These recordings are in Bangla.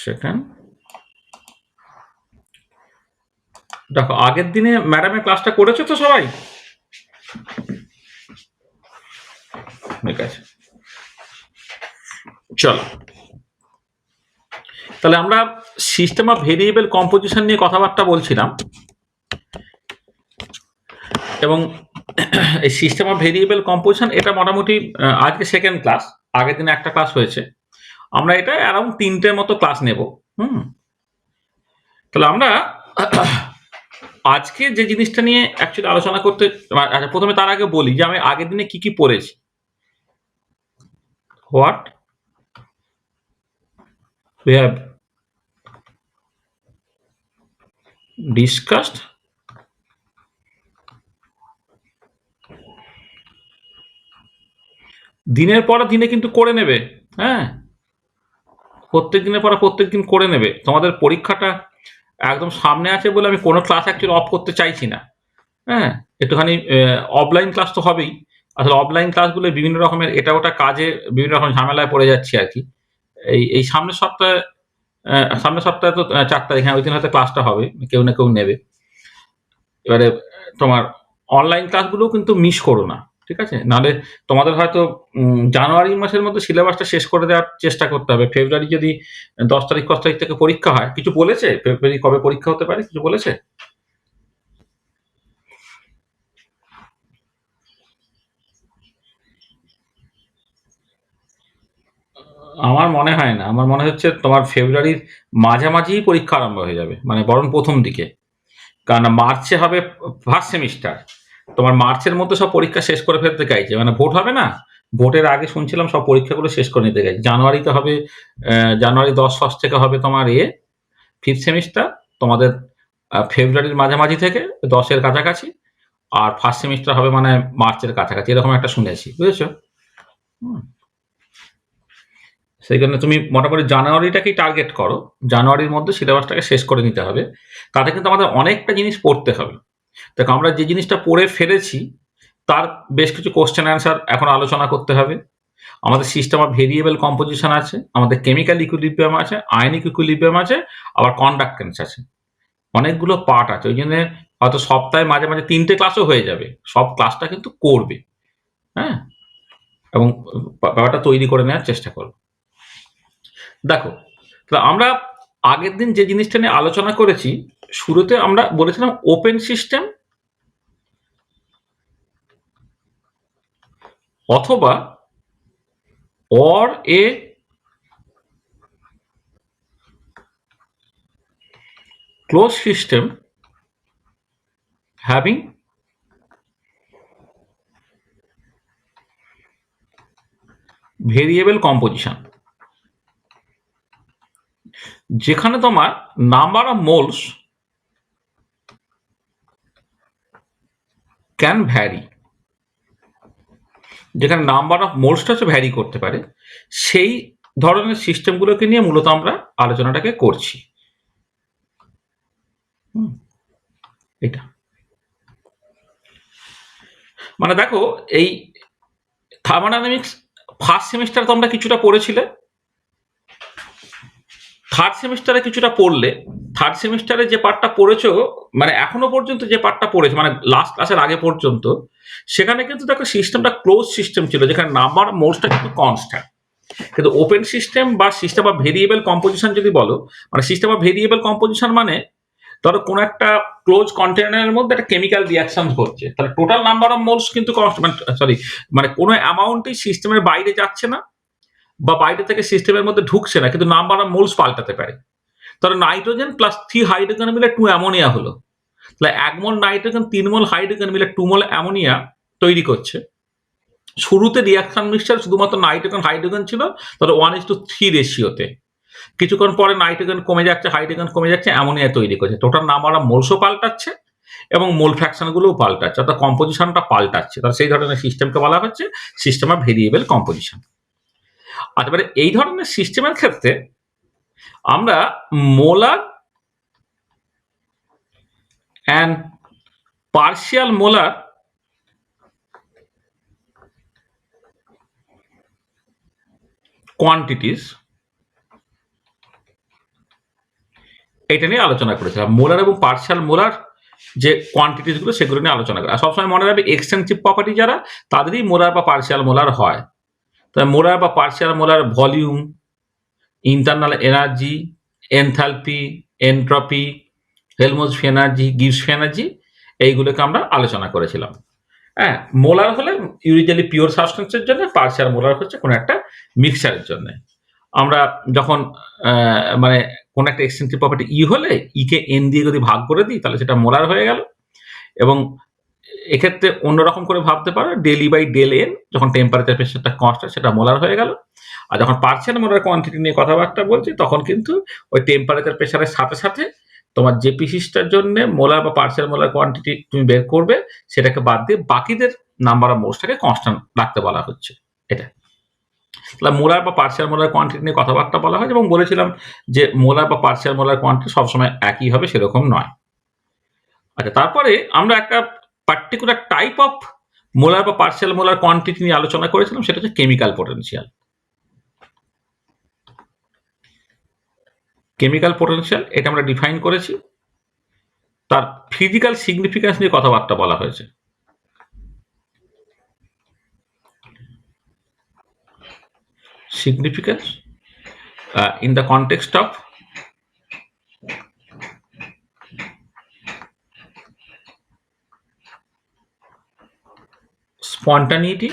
সেকেন্ড, দেখো আগের দিনে ম্যাডামের ক্লাসটা করেছো তো সবাই? ঠিক আছে, চলো তাহলে আমরা সিস্টেম অফ ভেরিয়েবল কম্পোজিশন নিয়ে কথাবার্তা বলছিলাম, এবং এই সিস্টেম অফ ভেরিয়েবল কম্পোজিশন এটা মোটামুটি আজকে সেকেন্ড ক্লাস, আগের দিনে একটা ক্লাস হয়েছে। আমরা এটা অ্যারাউন্ড 3টের মতো ক্লাস নেব। হুম, তাহলে আমরা আজকে যে জিনিসটা নিয়ে অ্যাকচুয়ালি আলোচনা করতে, আচ্ছা প্রথমে তার আগে বলি যে আমি আগের দিনে কি কি পড়েছি। হোয়াট we have discussed দিনের পর দিনে কিন্তু করে নেবে। হ্যাঁ, প্রত্যেক দিনের পর প্রত্যেক দিন করে নেবে। তোমাদের পরীক্ষাটা একদম সামনে আছে বলে আমি কোনো ক্লাস অ্যাকচুয়ালি অফ করতে চাইছি না। হ্যাঁ, একটুখানি অফলাইন ক্লাস তো হবেই। আসলে অফলাইন ক্লাসগুলো বিভিন্ন রকমের এটা ওটা কাজে বিভিন্ন রকম ঝামেলায় পড়ে যাচ্ছি আর কি। এই সামনের সপ্তাহে তো ৪ তারিখ, হ্যাঁ ওই দিন হয়তো ক্লাসটা হবে, কেউ না কেউ নেবে। এবারে তোমার অনলাইন ক্লাসগুলোও কিন্তু মিস করো না, ঠিক আছে? নাহলে তোমাদের হয়তো জানুয়ারি মাসের মধ্যে সিলেবাসটা শেষ করে দেওয়ার চেষ্টা করতে হবে। ফেব্রুয়ারি যদি ১০ তারিখ ১০ তারিখ থেকে পরীক্ষা হয়, কিছু বলেছে ফেব্রুয়ারি কবে পরীক্ষা হতে পারে, কিছু বলেছে? আমার মনে হয় না, আমার মনে হচ্ছে তোমার ফেব্রুয়ারির মাঝামাঝিই পরীক্ষা আরম্ভ হয়ে যাবে, মানে বরং প্রথম দিকে। কারণ মার্চে হবে ফার্স্ট সেমিস্টার, তোমার মার্চের মধ্যে সব পরীক্ষা শেষ করে ফেলতে চাইছে, মানে ভোট হবে না, ভোটের আগে শুনছিলাম সব পরীক্ষাগুলো শেষ করে নিতে চাইছে। জানুয়ারিতে হবে, জানুয়ারি ১০ ফার্স্ট থেকে হবে তোমার ফিফথ সেমিস্টার তোমাদের, ফেব্রুয়ারির মাঝামাঝি থেকে ১০-এর কাছাকাছি, আর ফার্স্ট সেমিস্টার হবে মানে মার্চের কাছাকাছি, এরকম একটা শুনেছি, বুঝেছো? হুম, সেই জন্য তুমি মোটামুটি জানুয়ারিটাকেই টার্গেট করো। জানুয়ারির মধ্যে সিলেবাসটাকে শেষ করে নিতে হবে। তাতে কিন্তু আমাদের অনেকটা জিনিস পড়তে হবে। দেখো আমরা যে জিনিসটা পড়ে ফেলেছি তার বেশ কিছু কোশ্চেন অ্যান্সার এখন আলোচনা করতে হবে। আমাদের সিস্টেম অফ ভেরিয়েবল কম্পোজিশন আছে, আমাদের কেমিক্যাল ইকুইলিব্রিয়াম আছে, আয়নিক ইকুইলিব্রিয়াম আছে, আবার কন্ডাক্টেন্স আছে। অনেকগুলো পার্ট আছে। ওই জন্য হয়তো সপ্তাহে মাঝে, মাঝে ৩ টে ক্লাসও হয়ে যাবে। সব ক্লাসটা কিন্তু করবে। হ্যাঁ? এবং ব্যাপারটা তৈরি করে নেওয়ার চেষ্টা করো। দেখো, তো আমরা আগের দিন যে জিনিসটা নিয়ে আলোচনা করেছি, শুরুতে আমরা বলেছিলাম ওপেন সিস্টেম অথবা or a closed system having variable composition, যেখানে তোমার number of moles can vary, যেখানে নাম্বার অফ মোলসটা হচ্ছে ভ্যারি করতে পারে, সেই ধরনের সিস্টেমগুলোকে নিয়ে মূলত আমরা আলোচনাটাকে করছি। হুম, এটা মানে দেখো, এই থার্মোডাইনামিক্স ফার্স্ট সেমিস্টারে তোমরা কিছুটা পড়েছিলে, থার্ড সেমিস্টারে কিছুটা পড়লে। থার্ড সেমিস্টারে যে পার্টটা পড়েছো, মানে এখনো পর্যন্ত যে পার্টটা পড়েছো, মানে লাস্ট ক্লাসের আগে পর্যন্ত, সেখানে কিন্তু দেখো সিস্টেমটা ক্লোজ সিস্টেম ছিল, যেখানে নাম্বার মোলসটা কিন্তু কনস্ট্যান্ট। কিন্তু ওপেন সিস্টেম বা সিস্টেম অফ ভেরিয়েবল কম্পোজিশন যদি বলো, মানে সিস্টেম অফ ভেরিয়েবল কম্পোজিশন মানে ধরো কোনো একটা ক্লোজ কন্টেনারের মধ্যে একটা কেমিক্যাল রিয়াকশন হচ্ছে, তাহলে টোটাল নাম্বার অফ মোলস কিন্তু কনস্ট্যান্ট, সরি মানে কোনো অ্যামাউন্টই সিস্টেমের বাইরে যাচ্ছে না বা বাইরে থেকে সিস্টেমের মধ্যে ঢুকছে না, কিন্তু নাম্বার অফ মোলস পাল্টাতে পারে। ধরো নাইট্রোজেন প্লাস 3 হাইড্রোজেন মিলে 2 অ্যামোনিয়া হলো। তাহলে ১ মোল নাইট্রোজেন ৩ মোল হাইড্রোজেন মিলে 2 মোল অ্যামোনিয়া তৈরি করছে। শুরুতে রিঅ্যাকশন মিক্সচার শুধুমাত্র নাইট্রোজেন হাইড্রোজেন ছিল, ধরো 1:3 রেশিওতে। কিছুক্ষণ পরে নাইট্রোজেন কমে যাচ্ছে, হাইড্রোজেন কমে যাচ্ছে, অ্যামোনিয়া তৈরি করছে। টোটাল নাম্বার অফ মোলসও পাল্টাচ্ছে এবং মোল ফ্র্যাকশন গুলোও পাল্টাচ্ছে, অর্থাৎ কম্পোজিশনটা পাল্টাচ্ছে। তাহলে সেই ধরনের সিস্টেমকে বলা হচ্ছে সিস্টেম অফ ভেরিয়েবল কম্পোজিশন। আর এবারে এই ধরনের সিস্টেমের ক্ষেত্রে আমরা molar and partial molar quantities এটা নিয়ে আলোচনা করেছিলাম। মোলার এবং পার্শিয়াল মোলার যে কোয়ান্টিটিস গুলো সেগুলো নিয়ে আলোচনা করা। আর সবসময় মনে রাখবে এক্সটেন্সিভ প্রপার্টি যারা তাদেরই মোলার বা পার্শিয়াল মোলার হয়। তাই মোলার বা partial molar volume, internal energy, enthalpy, entropy, Helmholtz energy, Gibbs energy এইগুলোকে আমরা আলোচনা করেছিলাম। হ্যাঁ, মোলার হলে ইউজুয়ালি পিওর সাবস্টেন্সের জন্য, পার্শিয়াল মোলার হচ্ছে কোনো একটা মিক্সচারের জন্য। আমরা যখন মানে কোনো একটা এক্সটেন্সিভ প্রপার্টি ই হলে কে এন দিয়ে যদি ভাগ করে দিই তাহলে সেটা মোলার হয়ে গেল। এবং এক্ষেত্রে অন্যরকম করে ভাবতে পারো, del E by del N যখন টেম্পারেচার প্রেশারটা কনস্ট্যান্ট সেটা মোলার হয়ে গেল। আর যখন পার্শিয়াল মোলার কোয়ান্টিটি নিয়ে কথাবার্তা বলছি তখন কিন্তু ওই টেম্পারেচার প্রেশারের সাথে সাথে তোমার যে পিসিসটার জন্য মোলার বা পার্শিয়াল মোলার কোয়ান্টিটি তুমি বের করবে সেটাকে বাদ দিয়ে বাকিদের নাম্বার অফ মোলসটাকে কনস্ট্যান্ট রাখতে বলা হচ্ছে। এটা তাহলে মোলার বা পার্শিয়াল মোলার কোয়ান্টিটি নিয়ে কথাবার্তা বলা হয় এবং বলেছিলাম যে মোলার বা পার্শিয়াল মোলার কোয়ান্টিটি সবসময় একই হবে সেরকম নয়। আচ্ছা, তারপরে আমরা একটা পার্টিকুলার টাইপ অফ মোলার বা পার্শিয়াল মোলার কোয়ান্টিটি নিয়ে আলোচনা করেছিলাম, সেটা হচ্ছে কেমিক্যাল পোটেনশিয়াল। কেমিক্যাল পোটেনশিয়াল এটা আমরা ডিফাইন করেছি, তার ফিজিক্যাল সিগনিফিক্যান্স নিয়ে কথাবার্তা বলা হয়েছে। Significance in the context of spontaneity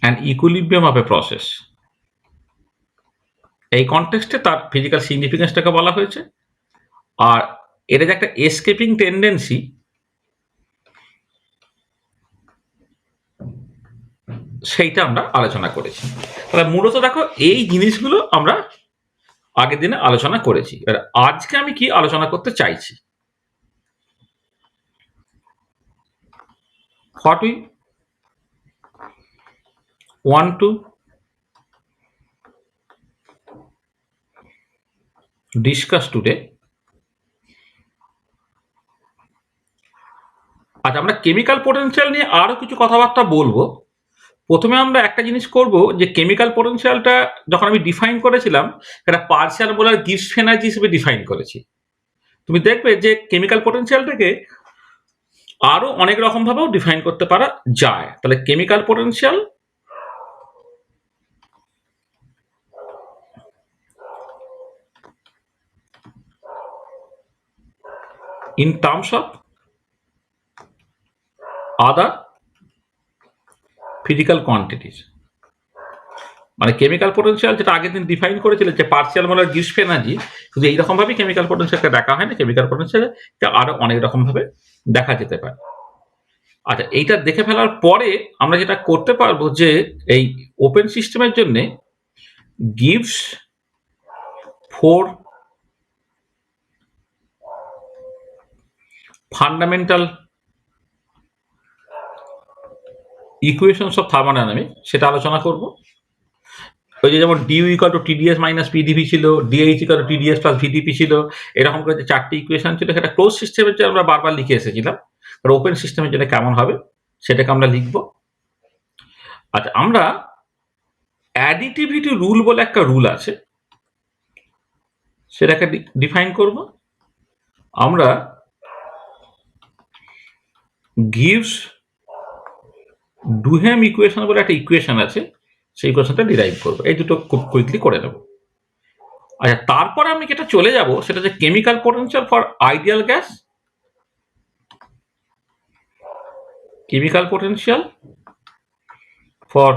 and equilibrium of a process. এই কনটেক্সটে তার ফিজিক্যাল সিগনিফিকেন্সটাকে বলা হয়েছে। আর এটা যে একটা এসকেপিং টেন্ডেন্সি সেইটা আমরা আলোচনা করেছি। তাহলে মূলত দেখো এই জিনিসগুলো আমরা আগের দিনে আলোচনা করেছি। এবার আজকে আমি কি আলোচনা করতে চাইছি, what we want to discuss today. আচ্ছা, আমরা কেমিক্যাল পোটেনশিয়াল নিয়ে আরো কিছু কথাবার্তা বলবো। প্রথমে আমরা একটা জিনিস করব যে কেমিক্যাল পোটেনশিয়ালটা যখন আমি ডিফাইন করেছিলাম এটা পার্শিয়াল মোলার গিবস এনার্জি হিসেবে ডিফাইন করেছি। তুমি দেখবে যে কেমিক্যাল পোটেনশিয়ালটাকে আরো অনেক রকম ভাবেও ডিফাইন করতে পারা যায়। তাহলে chemical potential in terms of other physical quantities, মানে কেমিক্যাল পোটেনশিয়াল যেটা আগের দিন ডিফাইন করেছিল যে পার্শিয়াল মোলার গিবস এনার্জি, শুধু এইরকম ভাবে কেমিক্যাল পোটেনশিয়ালকে দেখা হয় না, কেমিক্যাল পোটেনশিয়ালকে আরো অনেক রকম ভাবে দেখা যেতে পারে। আচ্ছা, এইটা দেখে ফেলার পরে আমরা যেটা করতে পারবো যে এই ওপেন সিস্টেমের জন্য গিভস 4 ফান্ডামেন্টাল ইকুয়েশনস অফ থার্মোডাইনামিক্স সেটা আলোচনা করব। ওই যে যেমন dU equal to TDS minus PdV ছিল, dH equal to TDS plus VdP ছিল, এরকম করে যে 4টি ইকুয়েশন ছিল সেটা ক্লোজ সিস্টেমের জন্য আমরা বারবার লিখে এসেছিলাম। আর ওপেন সিস্টেমের জন্য কেমন হবে সেটাকে আমরা লিখব। আচ্ছা, আমরা অ্যাডিটিভিটি রুল বলে একটা রুল আছে সেটাকে ডিফাইন করব। আমরা গিভস ডুহেম ইকুয়েশন বলে একটা ইকুয়েশন আছে, সেই ইকুয়েশনটা ডিরাইভ করবো। এই দুটো খুব কুইকলি করে নেব। আচ্ছা, তারপরে আমি যেটা চলে যাব সেটা হচ্ছে chemical potential for ideal gas, chemical potential for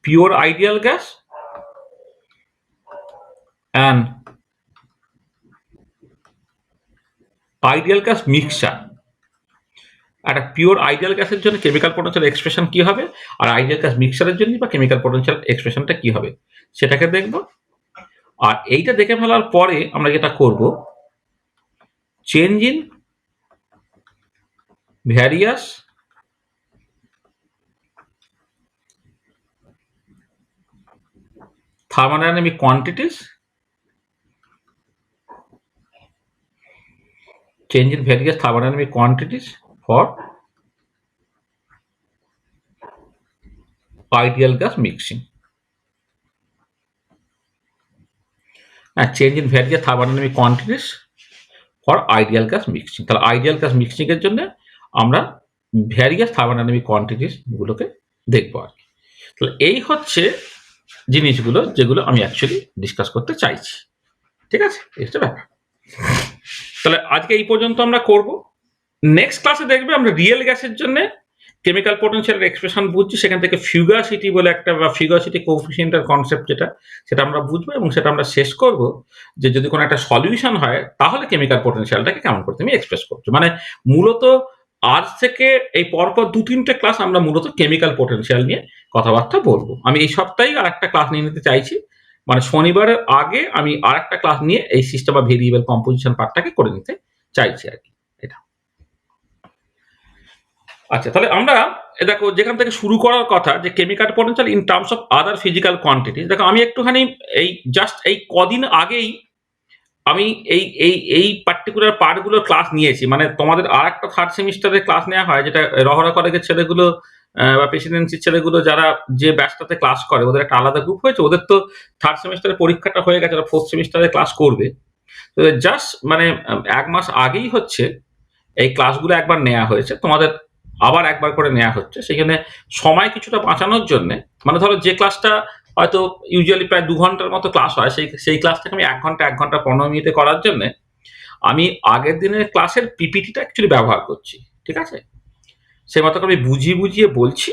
pure ideal gas and ideal gas mixture. একটা পিওর আইডিয়াল গ্যাসের জন্য কেমিক্যাল পোটেনশিয়াল এক্সপ্রেশন কি হবে, আর আইডিয়াল গ্যাস মিক্সচারের জন্য বা কেমিক্যাল পোটেনশিয়াল এক্সপ্রেশনটা কি হবে সেটাকে দেখব। আর এইটা দেখে ফেলার পরে আমরা যেটা করব, change in various thermodynamic quantities, change in various thermodynamic quantities for ideal gas mixing. হ্যাঁ, change in various thermodynamic quantities for ideal gas mixing. তাহলে আইডিয়াল গ্যাস মিক্সিং এর জন্য আমরা ভ্যারিয়াস থার্মোডাইনামিক কোয়ান্টিটিস গুলোকে দেখবো আর কি। তাহলে এই হচ্ছে জিনিসগুলো যেগুলো আমি অ্যাকচুয়ালি ডিসকাস করতে চাইছি। ঠিক আছে, এই হচ্ছে ব্যাপার। তাহলে আজকে এই পর্যন্ত আমরা করব। নেক্সট ক্লাসে দেখবে আমরা রিয়েল গ্যাসের জন্য কেমিক্যাল পোটেনশিয়াল এক্সপ্রেশন বুঝছি, সেখান থেকে ফিউগাসিটি বলে একটা বা ফিউগাসিটি কোএফিসিয়েন্টের কনসেপ্ট যেটা, সেটা আমরা বুঝবো এবং সেটা আমরা শেষ করব যে যদি কোনো একটা সলিউশন হয় তাহলে কেমিক্যাল পোটেনশিয়ালটাকে কেমন করে তুমি এক্সপ্রেস করছো। মানে মূলত আজ থেকে এই পরপর ২-৩টে ক্লাস আমরা মূলত কেমিক্যাল পোটেনশিয়াল নিয়ে কথাবার্তা বলবো। আমি এই সপ্তাহেই আরেকটা ক্লাস নিয়ে নিতে চাইছি, মানে শনিবারের আগে আমি আরেকটা ক্লাস নিয়ে এই সিস্টেম বা ভেরিয়েবল কম্পোজিশন পার্টটাকে করে নিতে চাইছি আর কি। এটা আচ্ছা, তাহলে আমরা দেখো যেখান থেকে শুরু করার কথা যে chemical potential in terms of other physical quantities. দেখো আমি একটুখানি এই জাস্ট এই কদিন আগেই আমি এই পার্টিকুলার পার্টগুলোর ক্লাস নিয়েছি। মানে তোমাদের আরেকটা থার্ড সেমিস্টারের ক্লাস নেওয়া হয় যেটা রহরা কলেজের ছেলেগুলো বা প্রেসিডেন্সির ছেলেগুলো যারা যে ব্যাচটাতে ক্লাস করে ওদের একটা আলাদা গ্রুপ হয়েছে। ওদের তো থার্ড সেমিস্টারের পরীক্ষাটা হয়ে গেছে, ওরা ফোর্থ সেমিস্টারে ক্লাস করবে। তো জাস্ট মানে ১ মাস আগেই হচ্ছে এই ক্লাসগুলো একবার নেওয়া হয়েছে, তোমাদের আবার একবার করে নেওয়া হচ্ছে। সেখানে সময় কিছুটা বাঁচানোর জন্যে, মানে ধরো যে ক্লাসটা হয়তো ইউজুয়ালি প্রায় ২ ঘন্টার মতো ক্লাস হয়, সেই ক্লাসটাকে আমি ১ ঘন্টা ১৫ মিনিটে করার জন্যে আমি আগের দিনের ক্লাসের পিপিটিটা অ্যাকচুয়ালি ব্যবহার করছি। ঠিক আছে? সেই মতো করে আমি বুঝিয়ে বলছি।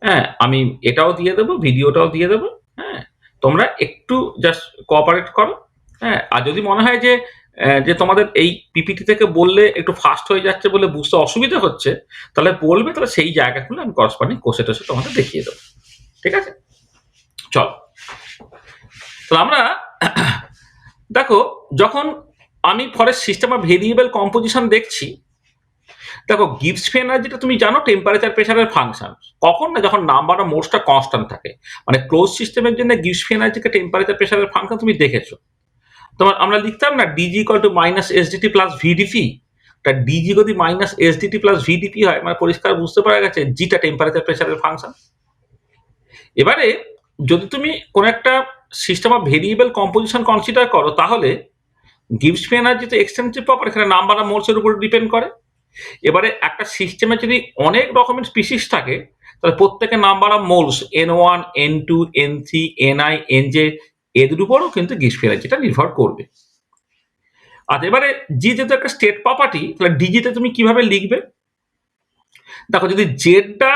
হ্যাঁ? আমি এটাও দিয়ে দেবো, ভিডিওটাও দিয়ে দেবো। হ্যাঁ? তোমরা একটু জাস্ট কোঅপারেট করো। হ্যাঁ? আর যদি মনে হয় যে তোমাদের এই পিপিটি থেকে বললে একটু ফাস্ট হয়ে যাচ্ছে বলে বুঝতে অসুবিধা হচ্ছে, তাহলে বলবে, তাহলে সেই জায়গাগুলো আমি করসপন্ডিং কষে-টষে তোমাদের দেখিয়ে দেবো। ঠিক আছে? চলো। তো আমরা দেখো যখন আমি for a system of variable composition দেখছি, দেখো গিবস ফ্রি এনার্জিটা তুমি জানো টেম্পারেচার প্রেসারের ফাংশন। কখন না যখন নাম্বার অফ মোলসটা কনস্ট্যান্ট থাকে। মানে ক্লোজ সিস্টেমের জন্য গিবস ফ্রি এনার্জিকে টেম্পারেচার প্রেসারের ফাংশন তুমি দেখেছো। তোমার আমরা লিখতাম না DG equal to minus SDT plus VDP. তা ডিজি যদি মাইনাস এসডিটি প্লাস ভিডিপি হয় মানে পরিষ্কার বুঝতে পারা গেছে জিটা টেম্পারেচার প্রেসারের ফাংশন। এবারে যদি তুমি কোন একটা system of variable composition consider করো, তাহলে গিবস ফ্রি এনার্জি তো এক্সটেন্সিভ প্রপার, এখানে নাম্বার অফ মোলস এর উপর ডিপেন্ড করে। এবারে একটা সিস্টেমে যদি অনেক রকমের স্পিসিস থাকে, তাহলে প্রত্যেকের number of moles N1, N2, N3, Ni, Nj এদের উপরও কিন্তু গিবস ফ্রি এনার্জিটা নির্ভর করবে। আর এবারে জি যেহেতু একটা স্টেট প্রপার্টি, তাহলে ডিজিতে তুমি কিভাবে লিখবে? দেখো যদি জেডটা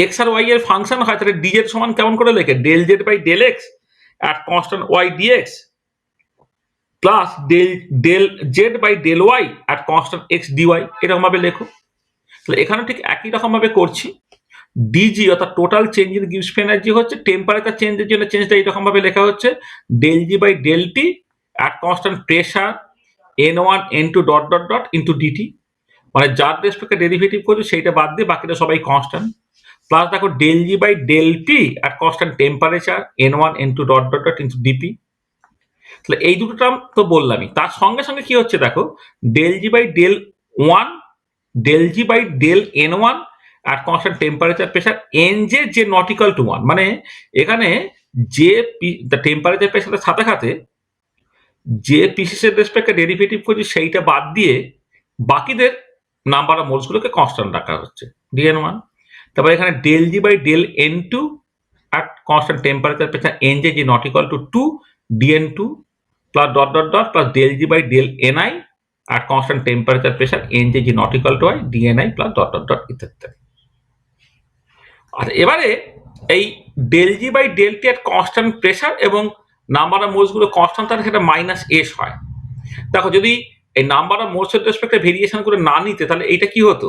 এক্স আর ওয়াই এর ফাংশন হয়, তাহলে ডিজেড সমান কেমন করে লেখে? Del Z by del X at constant Y DX plus del Z by del Y at constant X DY, এরকম ভাবে লেখো। তাহলে এখানে ঠিক একই রকম ভাবে করছি। ডিজি অর্থাৎ total change in Gibbs free energy হচ্ছে টেম্পারেচার চেঞ্জের জন্য চেঞ্জটা এইরকম ভাবে লেখা হচ্ছে del G by del T at constant pressure N1 N2 dot dot dot into DT. মানে যার রেসপেক্টে ডেরিভেটিভ করছে সেইটা বাদ দিয়ে বাকিটা সবাই কনস্ট্যান্ট। প্লাস দেখো del G by del P at constant temperature N1 N2 dot dot dot into DP. তাহলে এই দুটো টার্ম তো বললামই, তার সঙ্গে সঙ্গে কি হচ্ছে দেখো del G by del one del G by del N1 at constant temperature pressure Nj যে not equal to 1, মানে এখানে যে টেম্পারেচার প্রেসারের সাথে সাথে যে পিসিস এর রেসপেক্টে ডেরিভেটিভ করছি সেইটা বাদ দিয়ে বাকিদের নাম্বার অফ মোলস গুলোকে কনস্ট্যান্ট রাখা হচ্ছে dn1। তারপরে এখানে del G by del n2 at constant temperature pressure Nj যে not equal to 2 dn2 plus dot dot dot plus del g by del ni at constant temperature pressure Nj যে not equal to i dni plus dot dot dot ইত্যাদি। আর এবারে এই del G by del T at constant pressure এবং নাম্বার অফ মোলস গুলো কনস্ট্যান্ট থাকে, সেটা মাইনাস এস হয়। দেখো যদি এই নাম্বার অফ মোলস এর রেসপেক্টে ভেরিয়েশন করে না নিতে, তাহলে এইটা কি হতো?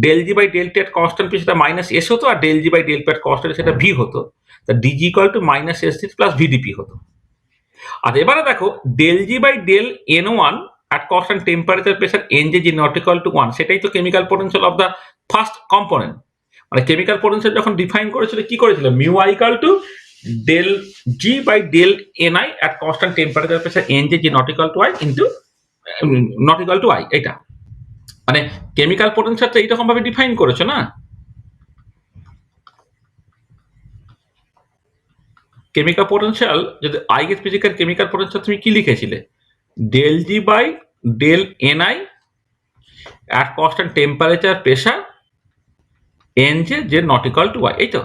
Del G by del T at constant P সেটা মাইনাস এস হতো, আর del G by del P at constant সেটা ভি হতো। তা dG equal to minus S d plus VdP হতো। আর এবারে দেখো del G by del N one at constant temperature pressure Nj যে not equal to 1, সেটাই তো chemical potential of the first component. মানে কেমিক্যাল পোটেনশিয়াল যখন ডিফাইন করেছিল কি করেছিল? Mu I equal to del G by del N I at constant temperature pressure Nj যে not equal to I into not equal to I. এটা মানে কেমিক্যাল পোটেনশিয়ালটা এইরকম ভাবে ডিফাইন করেছো না। কেমিক্যাল পোটেনশিয়াল যদি I get physical chemical potential তুমি কি লিখেছিলে? Del G by del N I at constant temperature pressure N J যে নট ইকাল টু ওয়াই, এই তো।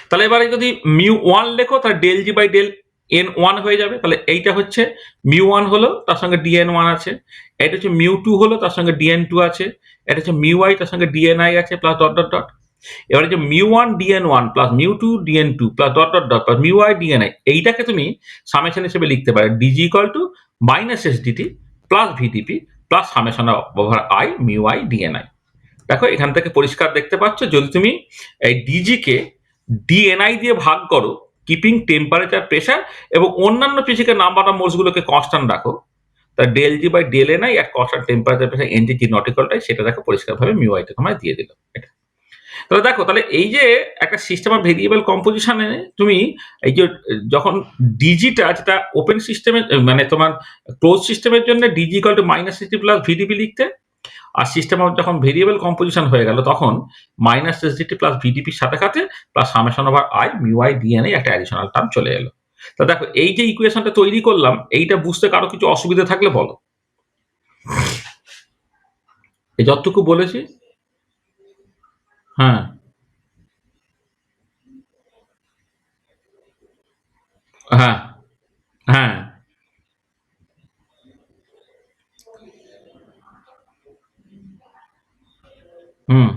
তাহলে এবারে যদি মিউ ওয়ান লেখো তাহলে del G by del N one হয়ে যাবে। তাহলে এইটা হচ্ছে মিউ ওয়ান হলো, তার সঙ্গে ডিএন ওয়ান আছে। এটা হচ্ছে মিউ টু হলো, তার সঙ্গে ডিএন টু আছে। এটা হচ্ছে মিউ আই, তার সঙ্গে ডিএন আই আছে, প্লাস ডট ডট ডট। এবারে যে mu one DN one plus mu two DN two plus dot dot dot plus mu I DN I, এইটাকে তুমি সামেশন হিসেবে লিখতে পারো DG equal to minus S DT plus VDP plus summation over I mu I DN I. দেখো এখান থেকে পরিষ্কার দেখতে পাচ্ছ, যদি তুমি এই ডিজি কে ডিএনআই দিয়ে ভাগ করো, কিপিং টেম্পারেচার প্রেশার এবং অন্যান্য ফিজিক্যাল নাম্বার অফ মোলস গুলোকে কনস্ট্যান্ট রাখো, তা del G by del N I at constant temperature pressure N J J নটিক্যালটাই সেটা দেখো পরিষ্কারভাবে মিউ আইটা তোমায় দিয়ে দিল। এটা তাহলে দেখো, তাহলে এই যে একটা সিস্টেম অফ ভেরিয়েবল কম্পোজিশনে তুমি এই যে যখন ডিজিটা যেটা ওপেন সিস্টেমের মানে তোমার ক্লোজ সিস্টেমের জন্য DG equal to minus CT plus VDP লিখতে, আর সিস্টেম অফ যখন ভেরিয়েবল কম্পোজিশন হয়ে গেল তখন মাইনাস এসডিটি প্লাস ভিডিপির সাথে সাথে plus summation over I mu I DNA একটা অ্যাডিশনাল টার্ম চলে এলো। তা দেখো এই যে ইকুয়েশনটা তৈরি করলাম, এইটা বুঝতে কারো কিছু অসুবিধা থাকলে বলো। এই যতটুকু বলেছি। হ্যাঁ, হ্যাঁ, হ্যাঁ, হুম।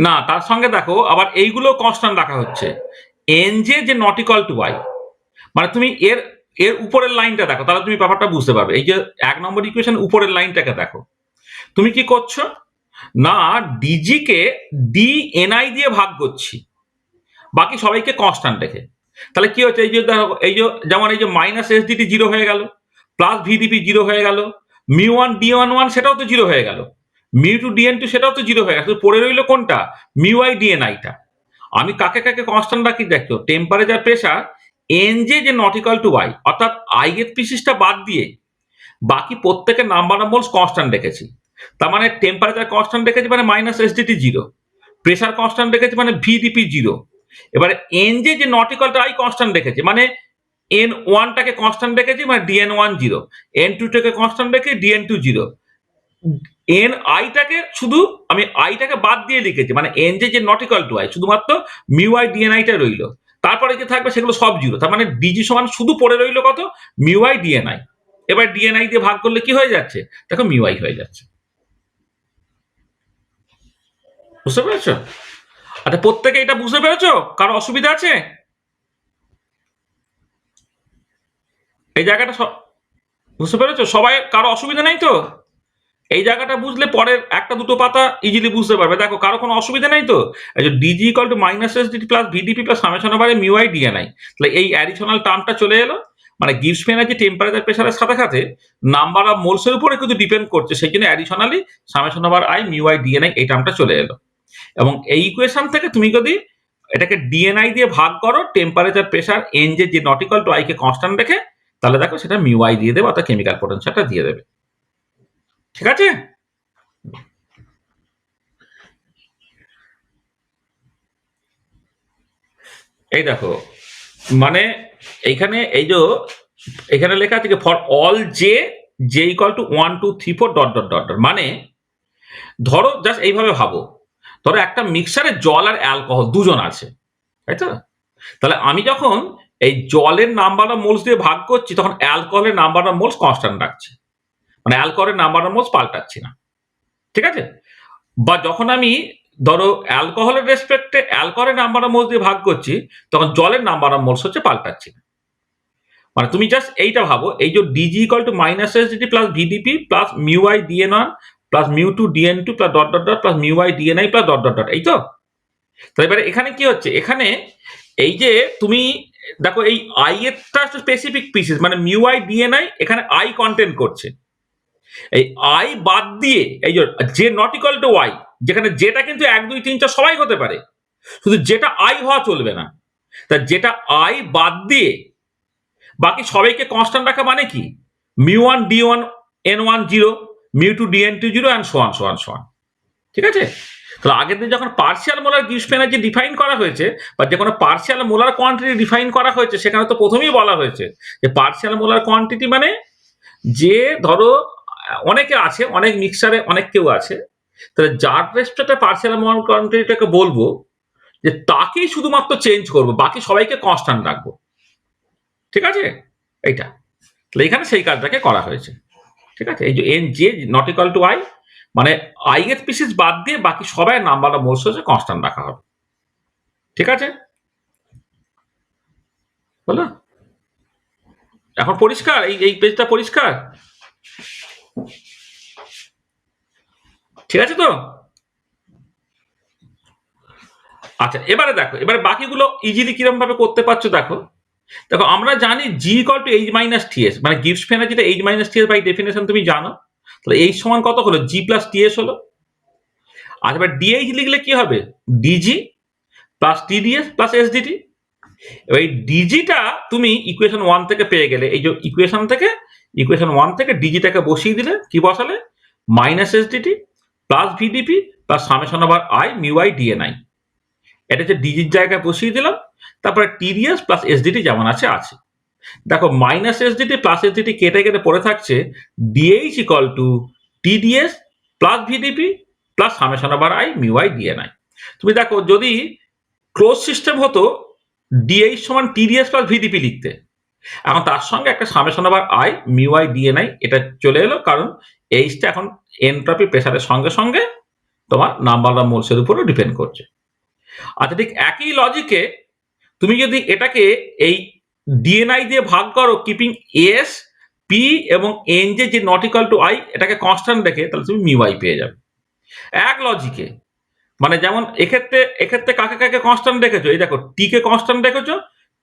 না, তার সঙ্গে দেখো আবার এইগুলো কনস্ট্যান্ট রাখা হচ্ছে। এন যে নট ইকাল টু ওয়াই, মানে তুমি এর এর উপরের লাইনটা দেখো, তাহলে তুমি ব্যাপারটা বুঝতে পারবে। এই যে ১ নম্বর ইকুয়েশন উপরের লাইনটাকে দেখো। তুমি কি করছো? না, ডিজি কে ডিএনআই দিয়ে ভাগ করছি, বাকি সবাইকে কনস্ট্যান্ট রেখে। তাহলে কি হচ্ছে? এই যে দেখো, এই যে যেমন এই যে মাইনাস এসডিটি জিরো হয়ে গেল, প্লাস ভিডিপি জিরো হয়ে গেল, mu one D one one সেটাও তো জিরো হয়ে গেল, মিউ টু ডিএন টু সেটাও তো জিরো হয়ে গেল, পড়ে রইলো কোনটা? মিউ আই ডিএনআইটা। আমি কাকে কাকে কনস্ট্যান্ট রাখি দেখো, টেম্পারেচার প্রেশার এন যে নট ইকাল টু ওয়াই, অর্থাৎ আই গেট পিসিসটা বাদ দিয়ে বাকি প্রত্যেকের নাম্বার অফ মোলস কনস্ট্যান্ট রেখেছি। তার মানে টেম্পারেচার কনস্ট্যান্ট রেখেছি মানে minus SdT zero, pressure constant রেখেছি মানে ভিডিপি জিরো। এবারে এন যে not equal to I constant রেখেছি মানে এন ওয়ানটাকে কনস্ট্যান্ট রেখেছি মানে ডিএন ওয়ান জিরো, এন টুটাকে কনস্ট্যান্ট রেখে ডিএন টু জিরো, এন আইটাকে শুধু আমি আইটাকে বাদ দিয়ে লিখেছি মানে এন যে নট ইকাল টু আই, শুধুমাত্র মিউ আই ডিএন আইটা রইলো। তারপরে যে থাকবে সেগুলো সব জিরো, তার মানে ডিজি সমান শুধু পড়ে রইলো কত? Mu I DN I. এবার ডিএনআই দিয়ে ভাগ করলে কি হয়ে যাচ্ছে? দেখো মিউ আই হয়ে যাচ্ছে। বুঝতে পেরেছো? আচ্ছা, প্রত্যেকে এটা বুঝতে পেরেছো? কারো অসুবিধা আছে এই জায়গাটা? বুঝতে পেরেছো সবাই? কারো অসুবিধা নাই তো? এই জায়গাটা বুঝলে পরের একটা দুটো পাতা ইজিলি বুঝতে পারবে। দেখো কারো কোনো অসুবিধা নাই তো? এই যে DG equal to minus S DT plus VDP plus summation over mu I DNI, তাহলে এই অ্যাডিশনাল টার্মটা চলে এলো। মানে গিভস ফি এনার্জি টেম্পারেচার প্রেশারের সাথে সাথে নাম্বার অফ মোলস এর উপরে কিন্তু ডিপেন্ড করছে, সেই জন্য additionally summation over I mu I DNI এই টার্মটা চলে এলো। এবং এই ইকুয়েশন থেকে তুমি যদি এটাকে ডিএনআই দিয়ে ভাগ করো, টেম্পারেচার প্রেশার এন যে not equal to I K constant রেখে, তাহলে দেখো সেটা মিউ আই দিয়ে দেবে, অর্থাৎ কেমিক্যাল পোটেনশিয়ালটা দিয়ে দেবে। ঠিক আছে? এই দেখো, মানে এইখানে এই যে এখানে লেখা আছে for all J J equal to 1 2 3 4 dot dot dot dot, মানে ধরো জাস্ট এইভাবে ভাবো, ধরো একটা মিক্সারে জল আর অ্যালকোহল দুজন আছে, তাই তো? তাহলে আমি যখন এই জলের নাম্বার অফ মোলস দিয়ে ভাগ করছি তখন অ্যালকোহলের নাম্বার অফ মোলস কনস্ট্যান্ট রাখছি, মানে অ্যালকোহলের নাম্বার অফ মোলস পাল্টাচ্ছি না। ঠিক আছে? বা যখন আমি ধরো অ্যালকোহলের রেসপেক্টে অ্যালকোহলের নাম্বার অফ মোলস দিয়ে ভাগ করছি তখন জলের নাম্বার অফ মোলস হচ্ছে পাল্টাচ্ছি না। মানে তুমি জাস্ট এইটা ভাবো, এই যে DG equal to minus SDT plus VDP plus mu I DN one plus mu two DN two plus dot dot dot plus mu I DNI plus dot dot dot, এই তো? তো এবারে এখানে কি হচ্ছে? এখানে এই যে তুমি দেখো এই আই এরটা স্পেসিফিক পিসিস মানে মিউ আই ডিএনআই, এখানে আই কন্টেন্ট করছে। এই আই বাদ দিয়ে এই যে নট ইকাল টু ওয়াই, যেখানে যেটা কিন্তু 1 2 3 4 সবাই হতে পারে, শুধু যেটা আই হওয়া চলবে না। তা যেটা আই বাদ দিয়ে বাকি সবাইকে কনস্ট্যান্ট রাখা মানে কি? Mu one D one N one zero, mu two DN two zero and so on so on so on. ঠিক আছে? তাহলে আগের দিন যখন partial molar Gibbs energy define করা হয়েছে বা যে কোনো পার্শিয়াল মোলার কোয়ান্টিটি ডিফাইন করা হয়েছে, সেখানে তো প্রথমেই বলা হয়েছে যে পার্শিয়াল মোলার কোয়ান্টিটি মানে যে ধরো অনেকে আছে, অনেক মিক্সারে অনেক কেউ আছে, তাহলে যার রেসপেক্টে পার্শিয়াল মোলার কোয়ান্টিটিটাকে বলবো যে তাকেই শুধুমাত্র চেঞ্জ করবো, বাকি সবাইকে কনস্ট্যান্ট রাখবো। ঠিক আছে? এইটা তাহলে এখানে সেই কাজটাকে করা হয়েছে। ঠিক আছে? এই যে N J not equal to I, মানে আই এর স্পিসিস বাদ দিয়ে বাকি সবাই নাম্বার অফ মোলস হচ্ছে কনস্ট্যান্ট রাখা হবে। ঠিক আছে? বলো, এখন পরিষ্কার? এই এই পেজটা পরিষ্কার? ঠিক আছে তো? আচ্ছা, এবারে দেখো, এবারে বাকিগুলো ইজিলি কিরকম ভাবে করতে পারছো দেখো। দেখো আমরা জানি G equal to H minus TS, মানে গিবস এনার্জিটা H minus TS by definition তুমি জানো। তাহলে এইচ সমান কত হলো? জি প্লাস টিএস হলো। আর এবার ডিএইচ লিখলে কি হবে? DG plus TDS plus SDT. এবার এই ডিজিটা তুমি ইকুয়েশন 1 থেকে পেয়ে গেলে, এই যে ইকুয়েশন 1 থেকে ডিজিটাকে বসিয়ে দিলে, কি বসালে? Minus SDT plus VDP plus summation over I mu I DNI. এটা হচ্ছে ডিজির জায়গায় বসিয়ে দিলাম। তারপরে টিডিএস প্লাস এসডিটি যেমন আছে আছে। দেখো মাইনাস এসডিটি প্লাস এসডিটি কেটে কেটে পড়ে থাকছে DH equal to TDS plus VDP plus summation over I mu I DNI. তুমি দেখো যদি ক্লোজ সিস্টেম হতো ডিএইচ সমান টিডিএস প্লাস ভিডিপি লিখতে, এখন তার সঙ্গে একটা summation over I mu I DNI এটা চলে এলো, কারণ এইচটা এখন এনট্রপি প্রেসারের সঙ্গে সঙ্গে তোমার নাম্বার অফ মোলসের উপরে ডিপেন্ড করছে। আচ্ছা, ঠিক একই লজিকে তুমি যদি এটাকে এই ডিএনআই দিয়ে ভাগ করো, কিপিং এস পি এবং এন যে নট ইকুয়াল টু আই এটাকে কনস্ট্যান্ট রেখে, তাহলে তুমি মিউ আই পেয়ে যাবে এক লজিকে। মানে যেমন এক্ষেত্রে কাকে কাকে কনস্ট্যান্ট রেখেছো? এই দেখো, টি কে কনস্ট্যান্ট রেখেছো,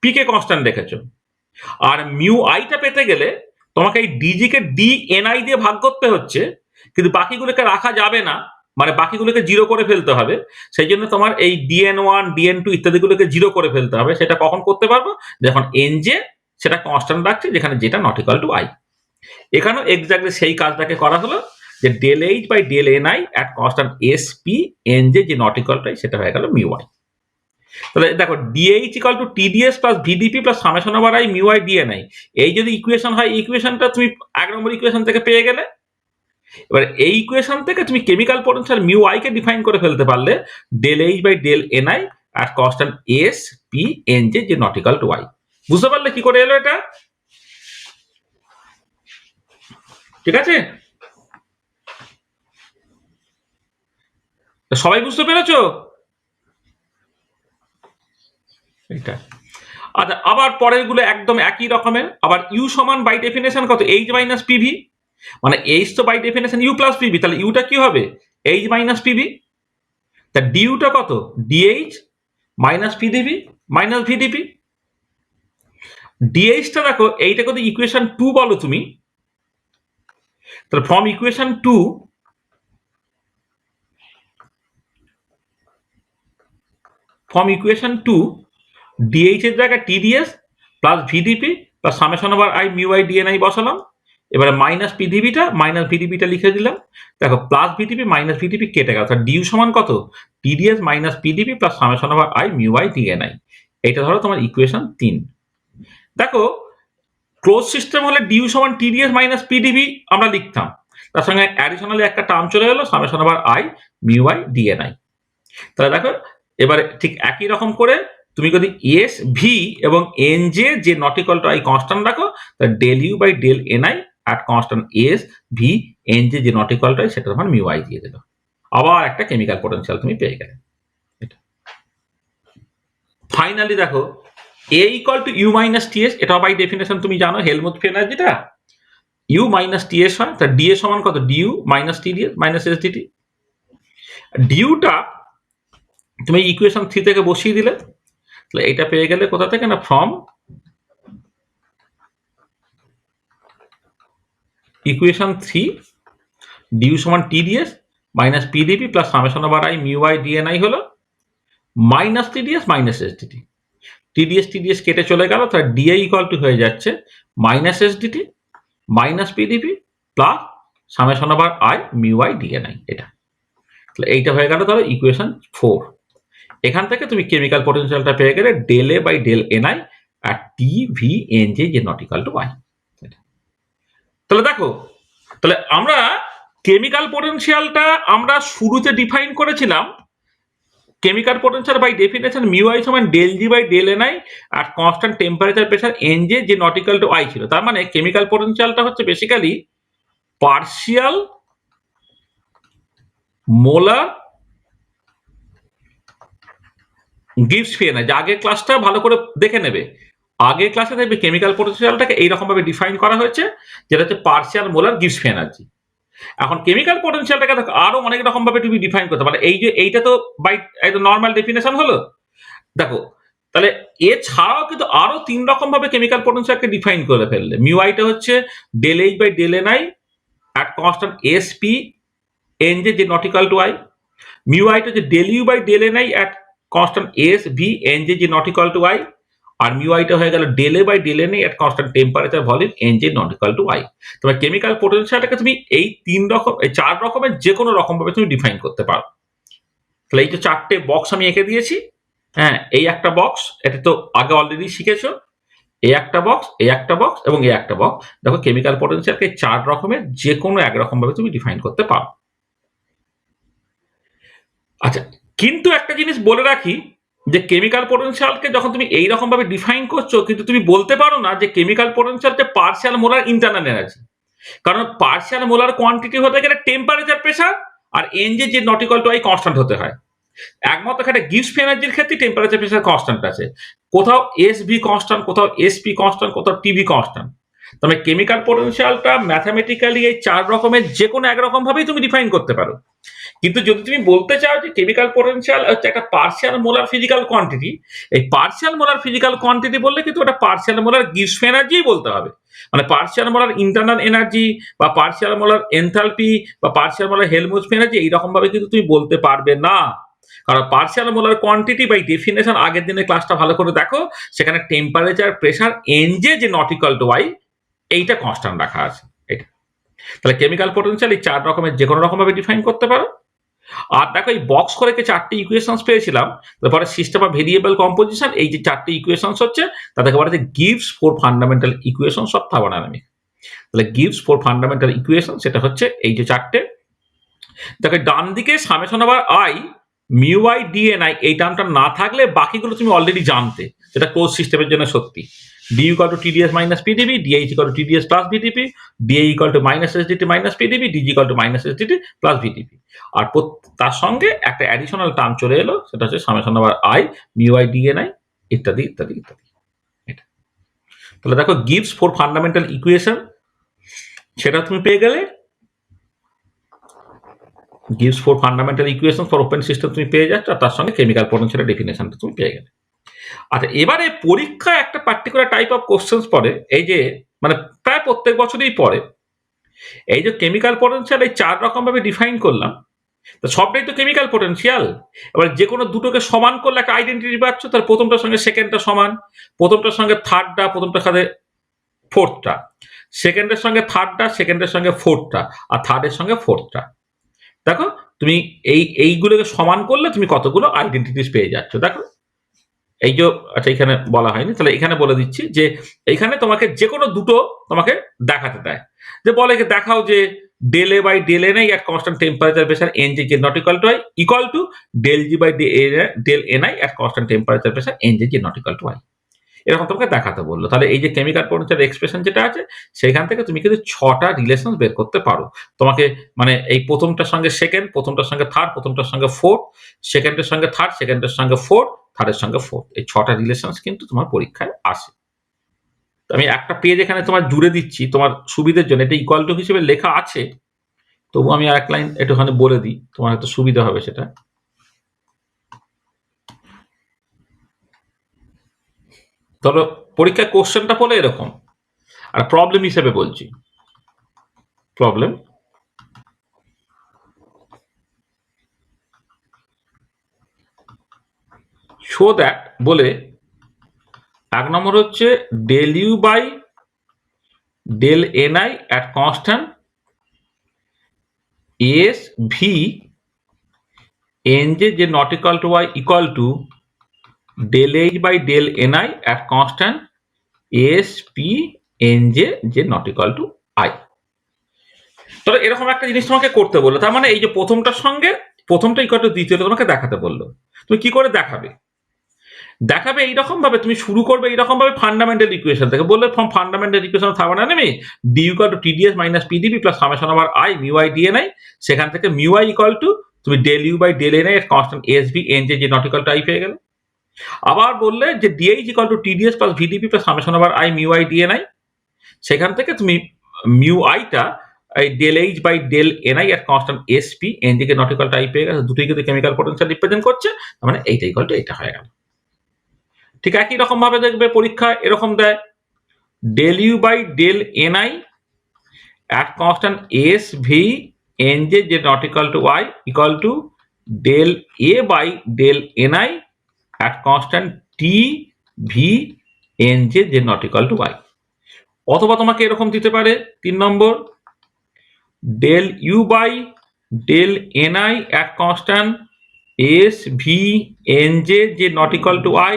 পি কে কনস্ট্যান্ট রেখেছো। আর মিউ আইটা পেতে গেলে তোমাকে এই ডিজি কে ডি এন আই দিয়ে ভাগ করতে হচ্ছে, কিন্তু বাকিগুলোকে রাখা যাবে না, মানে বাকিগুলোকে জিরো করে ফেলতে হবে। সেই জন্য তোমার এই ডিএন ওয়ান ডিএন টু ইত্যাদিগুলোকে জিরো করে ফেলতে হবে। সেটা কখন করতে পারবো? যখন এন জে সেটা কনস্ট্যান্ট রাখছে, যেখানে যেটা নট ইকুয়াল টু আই। এখানেও এক্স্যাক্টলি সেই কাজটাকে করা হলো, যে del H by del N I at constant S P N যে নট ইকুয়াল টু আই, সেটা হয়ে গেল মিউ আই। তাহলে দেখো DH equal to TDS plus VDP plus summation over I mu I DNI, এই যদি ইকুয়েশন হয়, ইকুয়েশনটা তুমি 1 নম্বর ইকুয়েশন থেকে পেয়ে গেলে। এবার এই ইকুয়েশন থেকে তুমি কেমিক্যাল পোটেনশিয়াল মিউ আই কে ডিফাইন করে ফেলতে পারলে del H by del NI at constant S P N যে নট ইকুয়াল টু আই। বুঝতে পারলে কি করে এলো এটা? ঠিক আছে? সবাই বুঝতে পেরেছো এটা? আচ্ছা, আবার পরের গুলো একদম একই রকমের। আবার ইউ সমান বাই ডেফিনেশন কত? এইচ মাইনাস পিভি, মানে এইচ তো by definition U plus PV, তাহলে ইউটা কি হবে? H minus PV. তা ডিউটা কত? DH minus PdV minus VdP. ডিএইচটা দেখো, এইটা কত? ইকুয়েশন 2 বলো তুমি। তাহলে ফ্রম ইকুয়েশন 2 ডিএইচ এর জায়গায় TDS plus VDP plus summation over I mu I DNI বসালাম। এবারে মাইনাস পিডিবিটা মাইনাস ভিডিপিটা লিখে দিলাম। দেখো প্লাস ভিডিপি মাইনাস ভিডিপি কেটে গেল, তাহলে ডিউ সমান কত? TDS minus PDP plus summation over I mu I DNI. এটা ধরো তোমার ইকুয়েশন 3। দেখো ক্লোজ সিস্টেম হলে ডিউ সমান টিডিএস মাইনাস পিডিবি আমরা লিখতাম, তার সঙ্গে অ্যাডিশনালি একটা টার্ম চলে এলো summation over I mu I DNI. তাহলে দেখো এবারে ঠিক একই রকম করে তুমি যদি এস ভি এবং এন যে not equal to I constant রাখো, তাহলে del U by del N I at constant S V N যে নট ইকুয়াল টু আই, সেটা তোমার মিউ আই দিয়ে দিল। আবার একটা কেমিক্যাল পোটেনশিয়াল তুমি পেয়ে গেলে। ফাইনালি দেখো A equal to U minus TS, এটা বাই ডেফিনেশন তুমি জানো হেলমুথ এনার্জিটা ইউ মাইনাস টিএস হয়। তা ডিএ সমান কত? DU minus TdS minus SdT. ডিউটা তুমি ইকুয়েশন 3 থেকে বসিয়ে দিলে, তাহলে এটা পেয়ে গেলে কোথা থেকে? না ফ্রম ইকুয়েশন 3 ডিউ সমান TDS minus PDP plus summation over I mu I dNi হলো minus TdS minus SdT. TdS কেটে চলে গেল, তার ডিআই ইকুয়াল টু হয়ে যাচ্ছে minus SdT minus PDP plus summation over I mu I DNI. এটা তাহলে এইটা হয়ে গেল ধরো ইকুয়েশন 4। এখান থেকে তুমি কেমিক্যাল পোটেনশিয়ালটা পেয়ে গেলে del A by del NI আর টি ভি এন জে যে নট ইকাল টু ওয়াই। তাহলে দেখো, তাহলে আমরা কেমিক্যাল পোটেনশিয়ালটা আমরা শুরুতে ডিফাইন করেছিলাম chemical potential by definition mu I সমান del G by del N I আর constant temperature pressure N J যে নট ইকাল টু আই ছিল। তার মানে কেমিক্যাল পোটেনশিয়ালটা হচ্ছে বেসিক্যালি পার্শিয়াল মোলার গিভস ফি এনার্জি। আগের ক্লাসটা ভালো করে দেখে নেবে, আগের ক্লাসে দেখবে কেমিক্যাল পোটেনশিয়ালটাকে এইরকম ভাবে ডিফাইন করা হয়েছে, যেটা হচ্ছে পার্শিয়াল মোলার গিভস ফি এনার্জি। এখন কেমিক্যাল পোটেনশিয়ালটাকে আরো অনেক রকম ভাবে তুমি ডিফাইন করতে পারো। এই যে এইটা তো বাই একদম নর্মাল ডেফিনেশন হলো। দেখো, তাহলে এছাড়াও কিন্তু আরো 3 রকম ভাবে কেমিক্যাল পোটেনশিয়ালকে ডিফাইন করে ফেললে। মিউ আইটা হচ্ছে del H by del N I at constant S P N J যে not equal to I. Mu আইটা হচ্ছে del U by del N I at constant S V N J যে নট ইকাল টু আই। আর মিউ আইটা হয়ে গেল del A by del N I at constant temperature volume N J not equal to I. তোমার কেমিক্যাল পোটেনশিয়ালটাকে তুমি এই 4 রকমের যে কোনো রকম ভাবে তুমি ডিফাইন করতে পারো। তাহলে এই যে 4টে বক্স আমি এঁকে দিয়েছি। হ্যাঁ, এই একটা বক্স, এটা তো আগে অলরেডি শিখেছো। এই একটা বক্স, এই একটা বক্স এবং এই একটা বক্স। দেখো কেমিক্যাল পোটেনশিয়ালকে 4 রকমের যে কোনো এক রকম ভাবে তুমি ডিফাইন করতে পারো। আচ্ছা, কিন্তু একটা জিনিস বলে রাখি যে কেমিক্যাল পোটেনশিয়ালকে যখন তুমি এই রকম ভাবে ডিফাইন করছো, কিন্তু তুমি বলতে পারো না যে কেমিক্যাল পোটেনশিয়ালটা পার্শিয়াল মোলার ইন্টারনাল এনার্জি। কারণ পার্শিয়াল মোলার কোয়ান্টিটি হতে গেলে টেম্পারেচার প্রেসার আর এন যে not equal to I constant হতে হয়। একমাত্র এখানে গিভস ফি এনার্জির ক্ষেত্রে টেম্পারেচার প্রেসার কনস্ট্যান্ট আছে। কোথাও এস ভি কনস্ট্যান্ট, কোথাও এস পি কনস্ট্যান্ট, কোথাও টিভি কনস্ট্যান্ট। তবে কেমিক্যাল পোটেনশিয়ালটা ম্যাথামেটিক্যালি এই 4 রকমের যে কোনো এক রকম ভাবেই তুমি ডিফাইন করতে পারো। কিন্তু যদি তুমি বলতে চাও যে কেমিক্যাল পোটেনশিয়াল হচ্ছে একটা পার্শিয়াল মোলার ফিজিক্যাল কোয়ান্টিটি, এই পার্শিয়াল মোলার ফিজিক্যাল কোয়ান্টিটি বললে কিন্তু ওটা পার্শিয়াল মোলার গিভস ফি এনার্জিই বলতে হবে। মানে পার্শিয়াল মোলার ইন্টারনাল এনার্জি বা পার্শিয়াল মোলার এনথালপি বা পার্শিয়াল মোলার হেলমহোল্টজ এনার্জি এইরকম ভাবে কিন্তু তুমি বলতে পারবে না। কারণ partial molar quantity by definition আগের দিনের ক্লাসটা ভালো করে দেখো, সেখানে টেম্পারেচার প্রেসার এন যে নট ইকুয়াল টু ওয়াই এইটা কনস্ট্যান্ট রাখা আছে। এটা তাহলে কেমিক্যাল পোটেনশিয়াল এই 4 রকমের যে কোনো রকম ভাবে ডিফাইন করতে পারো। আর দেখো এই বক্স করে 4টে ইকুয়েশনস পেয়েছিলাম। তারপরে সিস্টেম অফ ভেরিয়েবল কম্পোজিশন, এই যে 4টে ইকুয়েশনস হচ্ছে তাদেরকে বলা হচ্ছে gives 4 fundamental equations of thermodynamics. তাহলে গিভস 4 ফান্ডামেন্টাল ইকুয়েশন সেটা হচ্ছে এই যে 4টে। দেখো ডান দিকে summation over I mu I D N I এই টার্মটা না থাকলে বাকিগুলো তুমি অলরেডি জানতে, যেটা ক্লোজ সিস্টেমের জন্য সত্যি। D equal to TDS minus PdV, dH equal to TDS plus VdP, dA equal to minus SdT minus PdV, dG equal to minus SDT plus VdP. আর তার সঙ্গে একটা অ্যাডিশনাল টার্ম চলে এলো, সেটা হচ্ছে summation over I mu I D N I ইত্যাদি ইত্যাদি ইত্যাদি। এটা তাহলে দেখো গিভস 4 ফান্ডামেন্টাল ইকুয়েশন সেটা তুমি পেয়ে গেলে। gives 4 fundamental equations for open system তুমি পেয়ে যাচ্ছ, আর তার সঙ্গে কেমিক্যাল পোটেনশিয়ালের ডেফিনেশনটা তুমি পেয়ে গেলে। আচ্ছা, এবারে পরীক্ষায় একটা পার্টিকুলার টাইপ অফ কোশ্চেন্স পড়ে, এই যে মানে প্রায় প্রত্যেক বছরই পড়ে। এই যে কেমিক্যাল পোটেনশিয়াল এই 4 রকম ভাবে ডিফাইন করলাম, তো সবটাই তো কেমিক্যাল পোটেনশিয়াল। এবার যে কোনো দুটোকে সমান করলে একটা আইডেন্টিটি পাচ্ছ, তার প্রথমটার সঙ্গে সেকেন্ডটা সমান, প্রথমটার সঙ্গে থার্ডটা, প্রথমটার সাথে ফোর্থটা, সেকেন্ডের সঙ্গে থার্ডটা, সেকেন্ডের সঙ্গে ফোর্থটা, আর থার্ডের সঙ্গে ফোর্থটা। দেখো তুমি এইগুলোকে সমান করলে তুমি কতগুলো আইডেন্টিটিস পেয়ে যাচ্ছ। দেখো এই যে, আচ্ছা এখানে বলা হয়নি, তাহলে এখানে বলে দিচ্ছি যে এখানে তোমাকে যে কোনো দুটো তোমাকে দেখাতে দেয়, যে বলে যে দেখাও যে del A by del N I at constant temperature pressure N J not equal to del G by del N I at constant temperature pressure N J not equal to I, এরকম তোমাকে দেখাতে বললো। তাহলে এই যে কেমিক্যাল পোটেনশিয়াল এক্সপ্রেশন যেটা আছে, সেখান থেকে তুমি কিন্তু 6টা রিলেশন বের করতে পারো। তোমাকে মানে এই প্রথমটার সঙ্গে সেকেন্ড, প্রথমটার সঙ্গে থার্ড, প্রথমটার সঙ্গে ফোর্থ, সেকেন্ডের সঙ্গে থার্ড, সেকেন্ডের সঙ্গে ফোর্থ, থার্ডের সঙ্গে ফোর্থ, এই 6টা রিলেশন কিন্তু তোমার পরীক্ষায় আসে। আমি একটা পেজ এখানে তোমার জুড়ে দিচ্ছি তোমার সুবিধার জন্য, এটা ইকুয়াল টু হিসেবে লেখা আছে, তবু আমি আর এক লাইন একটুখানি বলে দিই, তোমার হয়তো সুবিধা হবে সেটা। ধরো পরীক্ষায় কোশ্চেনটা পড়লে এরকম, আর প্রবলেম হিসেবে বলছি, প্রবলেম শো দ্যাট বলে 1 নম্বর হচ্ছে del U by del N I at constant S V nj যে not equal to y equal to del h by del ni at constant s p nj যে not equal to i। তাহলে এরকম একটা জিনিস তোমাকে করতে বললো, তার মানে এই যে প্রথমটার সঙ্গে প্রথমটা ইকুয়াল টু দ্বিতীয়টা তোমাকে দেখাতে বললো। তুমি কি করে দেখাবে? দেখাবে এইরকম ভাবে, তুমি শুরু করবে এইরকম ভাবে ফান্ডামেন্টাল ইকুয়েশন থেকে। বললে from fundamental equation thermodynamic D equal to TDS minus PDV plus summation over I mu I DNI, সেখান থেকে মিউ আই ইকুয়াল টু তুমি del U by del NI এর কনস্ট্যান্ট এস ভি এন যে নট ইকুয়াল টু আই পেয়ে গেলে। আবার বললে যে DH equal to TDS plus VDP plus summation over I mu I DNI, সেখান থেকে তুমি মিউ আইটা এই del H by del NI এর constant S P N K not equal to I পেয়ে গেছে। দুটোই কিন্তু কেমিক্যাল পটেনশিয়াল রিপ্রেজেন্ট করছে, তার মানে এইটা ইকুয়াল টু এইটা হয়ে গেল। ঠিক একই রকম ভাবে দেখবে পরীক্ষা এরকম দেয়, del U by del NI at constant s v nj যে not equal to y equal to del a by del ni at constant t v nj যে not equal to y। অথবা তোমাকে এরকম দিতে পারে 3 নম্বর, del u by del ni at constant s v nj যে not equal to y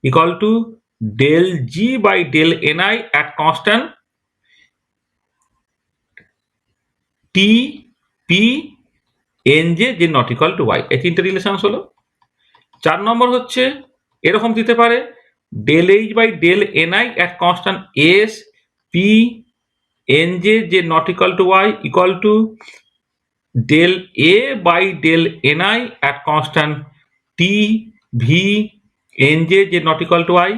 equal to del g by del ni at constant T P N যে নট ইকুয়াল টু ওয়াই। এই তিনটে রিলেশন হলো। 4 নম্বর হচ্ছে এরকম দিতে পারে, del H by del NI at constant S P N যে not equal to Y equal to del A by del NI at constant T V N যে নট ইকুয়াল টু ওয়াই।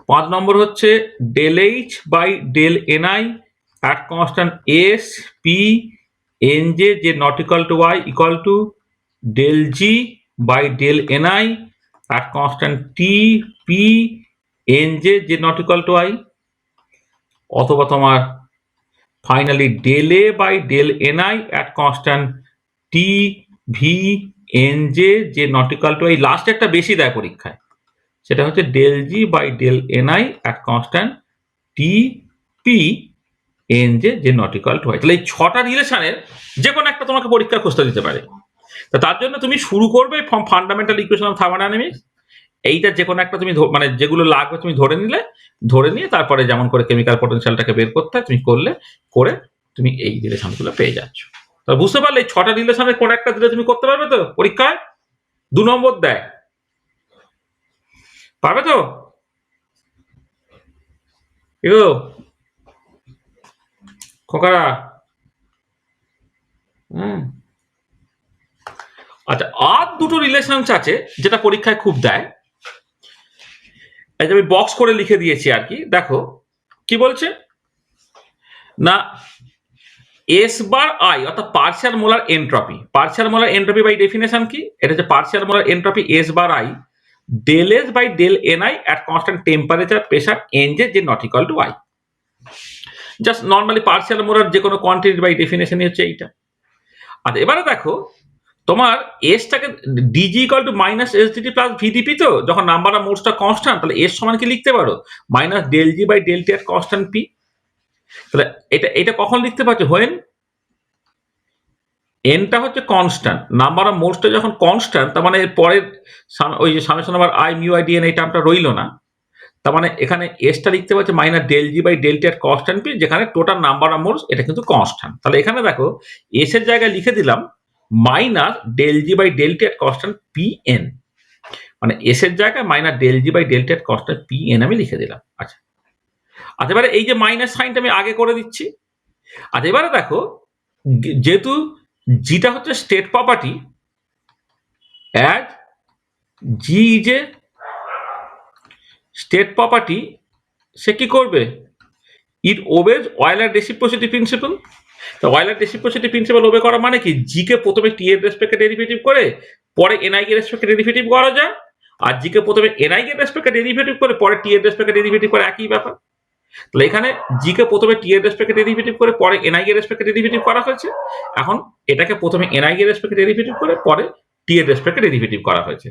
5 নম্বর হচ্ছে del H by del NI at constant s p nj যে not equal to y equal to del g by del ni at constant t p nj যে not equal to y। অথবা তোমার finally del a by del ni at constant t v nj যে not equal to y। Last একটা বেশি দেয় পরীক্ষায়, সেটা হচ্ছে del g by del ni at constant t p N যে নট ইকুয়াল টু হয়। তাহলে এই 6টা রিলেশনের যে কোনো একটা তোমাকে পরীক্ষা খুঁজতে দিতে পারে। তা তার জন্য তুমি শুরু করবে from fundamental equation of thermodynamics, এইটা যে কোনো একটা তুমি মানে যেগুলো লাগবে তুমি ধরে নিলে, ধরে নিয়ে তারপরে যেমন করে কেমিক্যাল পটেনশিয়ালটাকে বের করতে হয় তুমি করলে, করে তুমি এই রিলেশনগুলো পেয়ে যাচ্ছ। তা বুঝতে পারলে এই 6টা রিলেশনের কোন একটা দিলে তুমি করতে পারবে তো পরীক্ষায়? 2 নম্বর দেয়, পারবে তো? এগো খোকারা, আচ্ছা আর দুটো রিলেশনস আছে যেটা পরীক্ষায় খুব দেয়, আমি বক্স করে লিখে দিয়েছি আর কি। দেখো কি বলছে না, এস বার আই অর্থাৎ partial molar entropy. Partial molar entropy by definition কি? এটা হচ্ছে partial molar entropy S bar I del S by del N I at constant temperature pressure N যে not equal to I. Just normally partial molar যে কোনো কোয়ান্টিটি বাই ডেফিনেশনই হচ্ছে এইটা। আচ্ছা এবারে দেখো তোমার এসটাকে dG equal to minus S DT plus VdP, তো যখন নাম্বার অফ মোডসটা কনস্ট্যান্ট তাহলে এস সমান কি লিখতে পারো minus del G by del T এর কনস্ট্যান্ট পি। তাহলে এটা কখন লিখতে পারছো? হোয়েন এনটা হচ্ছে কনস্ট্যান্ট, নাম্বার অফ মোডসটা যখন কনস্ট্যান্ট, তার মানে পরের ওই যে summation over I mu I DN এই টার্মটা রইল না, তার মানে এখানে এসটা লিখতে পারছে minus del G by del T এর কনস্ট্যান্ট পি, যেখানে টোটাল নাম্বার অফ মোডস এটা কিন্তু কনস্ট্যান্ট। তাহলে এখানে দেখো এস এর জায়গায় লিখে দিলাম minus del G by del T এর কনস্ট্যান্ট পি এন, মানে এস এর জায়গায় minus del G by del T এর কনস্ট্যান্ট পি এন আমি লিখে দিলাম। আচ্ছা আচ্ছা এবারে এই যে মাইনাস সাইনটা আমি আগে করে দিচ্ছি। আচ্ছা এবারে দেখো যেহেতু জিটা হচ্ছে state property, as G is a state property, সে কি করবে? It obeys Euler reciprocity principle. তো ওয়েলার রেসিপ্রোসিটি প্রিন্সিপাল ওবে করা মানে কি? জি কে প্রথমে টি এর রেসপেক্টে ডেরিভেটিভ করে পরে এনআই এর রেসপেক্টে ডেরিভেটিভ করা যায়, আর জি কে প্রথমে এনআই এর রেসপেক্টে ডেরিভেটিভ করে পরে টি এর রেসপেক্টে ডেরিভেটিভ করে, একই ব্যাপার। তাহলে এখানে জি কে প্রথমে টি এর রেসপেক্টে ডেরিভেটিভ করে পরে এনআই এর রেসপেক্টে ডেরিভেটিভ করা হয়েছে, এখন এটাকে প্রথমে এনআই এর রেসপেক্টে ডেরিভেটিভ করে পরে টি এর রেসপেক্টে ডেরিভেটিভ করা হয়েছে।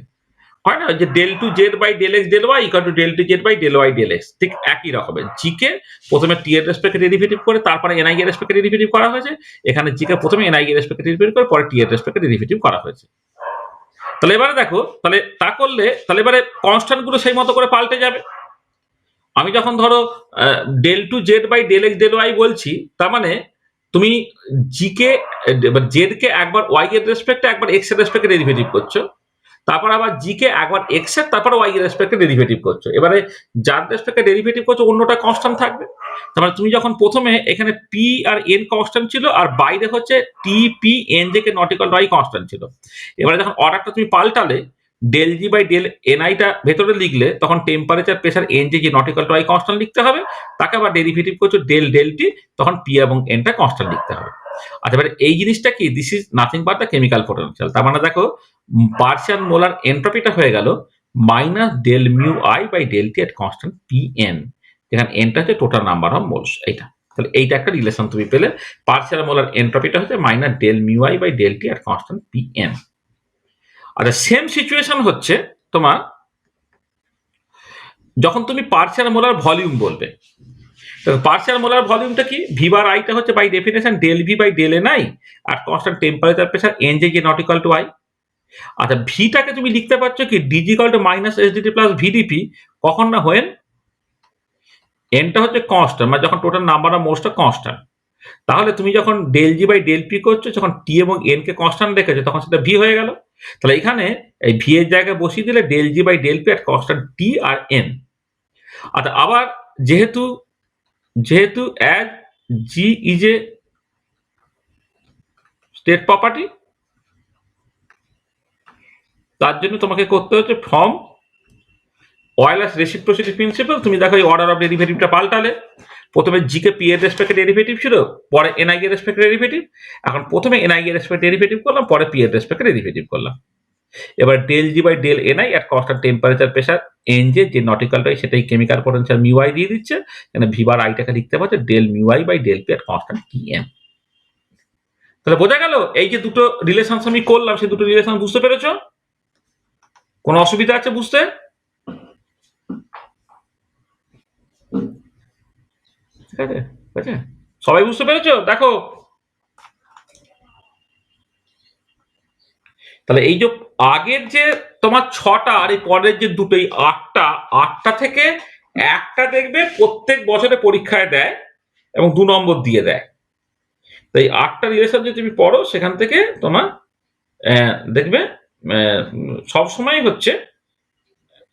হয় না যে del two Z by del X del Y equal to del two Z by del Y del X, ঠিক একই রকমের। জিকে প্রথমে টি এর রেসপেক্টে ডেরিভেটিভ করে তারপরে এনআই এর রেসপেক্টে ডেরিভেটিভ করা হয়েছে, এখানে জিকে প্রথমে এনআই এর রেসপেক্টে ডেরিভেটিভ করে পরে টি এর রেসপেক্টে ডেরিভেটিভ করা হয়েছে। তাহলে এবারে দেখো, তাহলে তা করলে তাহলে এবারে কনস্ট্যান্ট গুলো সেই মতো করে পাল্টে যাবে। আমি যখন ধরো del two Z by del X del Y বলছি, তার মানে তুমি জিকে জেড কে একবার ওয়াই এর রেসপেক্টে একবার এক্স এর রেসপেক্টে ডেরিভেটিভ করছো, তারপর আবার জি কে একবার এক্স এর তারপর ওয়াই এর রেসপেক্টে ডেরিভেটিভ করছো। এবারে যার রেসপেক্টে ডেরিভেটিভ করছো অন্যটা কনস্ট্যান্ট থাকবে। তার মানে তুমি যখন প্রথমে এখানে পি আর এন কনস্ট্যান্ট ছিল আর বাইরে হচ্ছে T P N J K not equal to Y constant ছিল। এবারে যখন অর্ডারটা তুমি পাল্টালে ডেল জি বাই ডেল এনআইটা ভেতরে লিখলে তখন temperature pressure N J not equal to Y constant লিখতে হবে, তাকে আবার ডেরিভেটিভ করছো ডেল ডেল টি, তখন পি এবং এনটা কনস্ট্যান্ট লিখতে হবে। আচ্ছা, এবারে এই জিনিসটা কি, this is nothing but the chemical potential. তার মানে দেখো পার্শিয়াল মোলার এন্ট্রপিটা হয়ে গেল minus del mu I by del T at constant P N, যেখানে এনটা হচ্ছে টোটাল নাম্বার অফ মোলস। এইটা তাহলে এইটা একটা রিলেশন তুমি পেলে, পার্শিয়াল মোলার এন্ট্রপিটা হচ্ছে minus del mu I by del T at constant P N. আচ্ছা, সেম সিচুয়েশন হচ্ছে তোমার যখন তুমি পার্শিয়াল মোলার ভলিউম বলবে। পার্শিয়াল মোলার ভলিউমটা কি, ভি বার আইটা হচ্ছে by definition del V by del N I আর constant temperature pressure N J not equal to I. আচ্ছা, ভিটাকে তুমি লিখতে পারছো কি DG equal to minus SDT plus VDP, কখন না হোয়েন এনটা হচ্ছে কনস্ট্যান্ট, মানে যখন টোটাল নাম্বার অফ মোলসটা কনস্ট্যান্ট। তাহলে তুমি যখন del G by del P করছো, যখন টি এবং এন কে কনস্ট্যান্ট রেখেছো তখন সেটা ভি হয়ে গেল। তাহলে এখানে এই ভি এর জায়গায় বসিয়ে দিলে del G by del P আর কনস্ট্যান্ট টি আর এন। আচ্ছা, আবার যেহেতু যেহেতু as G is a state property, তার জন্য তোমাকে করতে হচ্ছে ফ্রম ওয়েলার্স রেসিপ্রোসিটি প্রিন্সিপাল। তুমি দেখো এই অর্ডার অফ ডেরিভেটিভটা পাল্টালে, প্রথমে জি কে পি এর রেসপেক্টে ডেরিভেটিভ ছিল, পরে এনআই এর রেসপেক্টে ডেরিভেটিভ, এখন প্রথমে এনআই এর রেসপেক্টে ডেরিভেটিভ করলাম, পরে পি এর রেসপেক্টে ডেরিভেটিভ করলাম। এবার del G by del NI আর constant temperature pressure N J যে নট ইকুয়াল টু সেটাই কেমিক্যাল পোটেনশিয়াল মিউ আই দিয়ে দিচ্ছে, এখানে ভি বার আইটাকে লিখতে পারছে del mu I by del P আর কনস্ট্যান্ট টি এন। তাহলে বোঝা গেল এই যে দুটো রিলেশন আমি করলাম, সেই দুটো রিলেশন বুঝতে পেরেছো? কোনো অসুবিধা আছে বুঝতে? ঠিক আছে, ঠিক আছে, সবাই বুঝতে পেরেছো? দেখো তাহলে এই যে আগের যে তোমার ছটা আর এই পরের যে দুটো, এই আটটা, আটটা থেকে একটা দেখবে প্রত্যেক বছরে পরীক্ষায় দেয় এবং 2 নম্বর দিয়ে দেয়। তাই আটটা রিলেশন যদি তুমি পড়ো সেখান থেকে তোমার দেখবে সব সময় হচ্ছে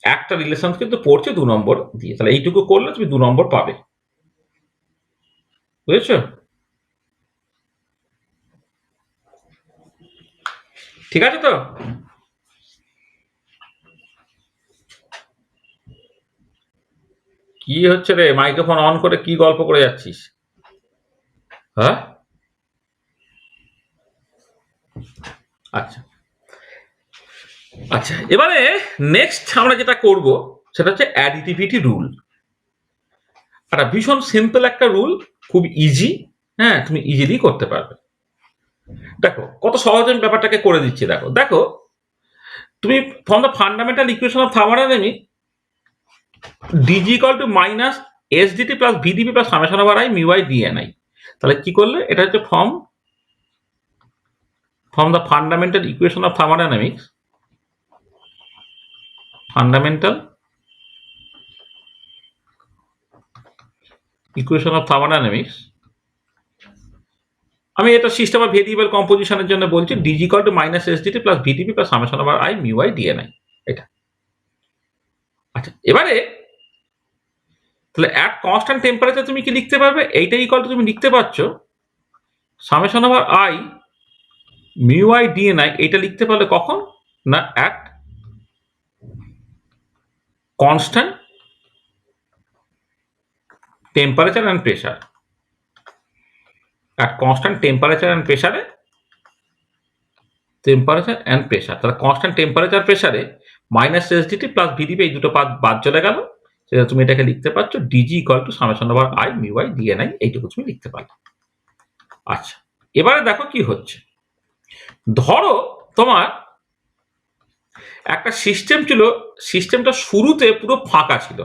একটা রিলেশন কিন্তু পড়ছে 2 নম্বর দিয়ে। তাহলে এইটুকু করলে তুমি 2 নম্বর পাবে। বুঝেছো? ঠিক আছে তো? কি হচ্ছে রে, মাইক্রোফোন অন করে কি গল্প করে যাচ্ছিস? হ্যাঁ, আচ্ছা আচ্ছা, এবারে নেক্সট আমরা যেটা করব সেটা হচ্ছে অ্যাডিটিভিটি রুল। একটা ভীষণ সিম্পল একটা রুল, খুব ইজি। হ্যাঁ, তুমি ইজিলি করতে পারবে। দেখো কত সহজে আমি ব্যাপারটাকে করে দিচ্ছি। দেখো দেখো তুমি from the fundamental equation of thermodynamics DG equal to minus SDT plus VDP plus summation over I mu I DNI. তাহলে কি করলে, এটা হচ্ছে from the fundamental equation of thermodynamics, fundamental equation of thermodynamics. আমি এটা সিস্টেম অফ ভেরিয়েবল কম্পোজিশনের জন্য বলছি, DG equal to minus SDT plus VDP plus summation over I mu I DNI. এটা আচ্ছা, এবারে তাহলে অ্যাট কনস্ট্যান্ট টেম্পারেচার তুমি কি লিখতে পারবে, এইটা ইকুয়াল টু তুমি লিখতে পারছো summation over I mu I DNI. এটা লিখতে পারলে কখন না, at constant temperature and pressure, at constant temperature and প্রেসারে, টেম্পারেচার অ্যান্ড প্রেসার। তাহলে কনস্ট্যান্ট টেম্পারেচার প্রেসারে মাইনাস এসডিটি প্লাস ভিডিপি এই দুটো বাদ চলে গেল, সেটা তুমি এটাকে লিখতে পারছো DG equal to summation over I mu I DNI. এইটুকু তুমি লিখতে পারলে। আচ্ছা, এবারে দেখো কি হচ্ছে। ধরো তোমার একটা সিস্টেম ছিল, সিস্টেমটা শুরুতে পুরো ফাঁকা ছিল।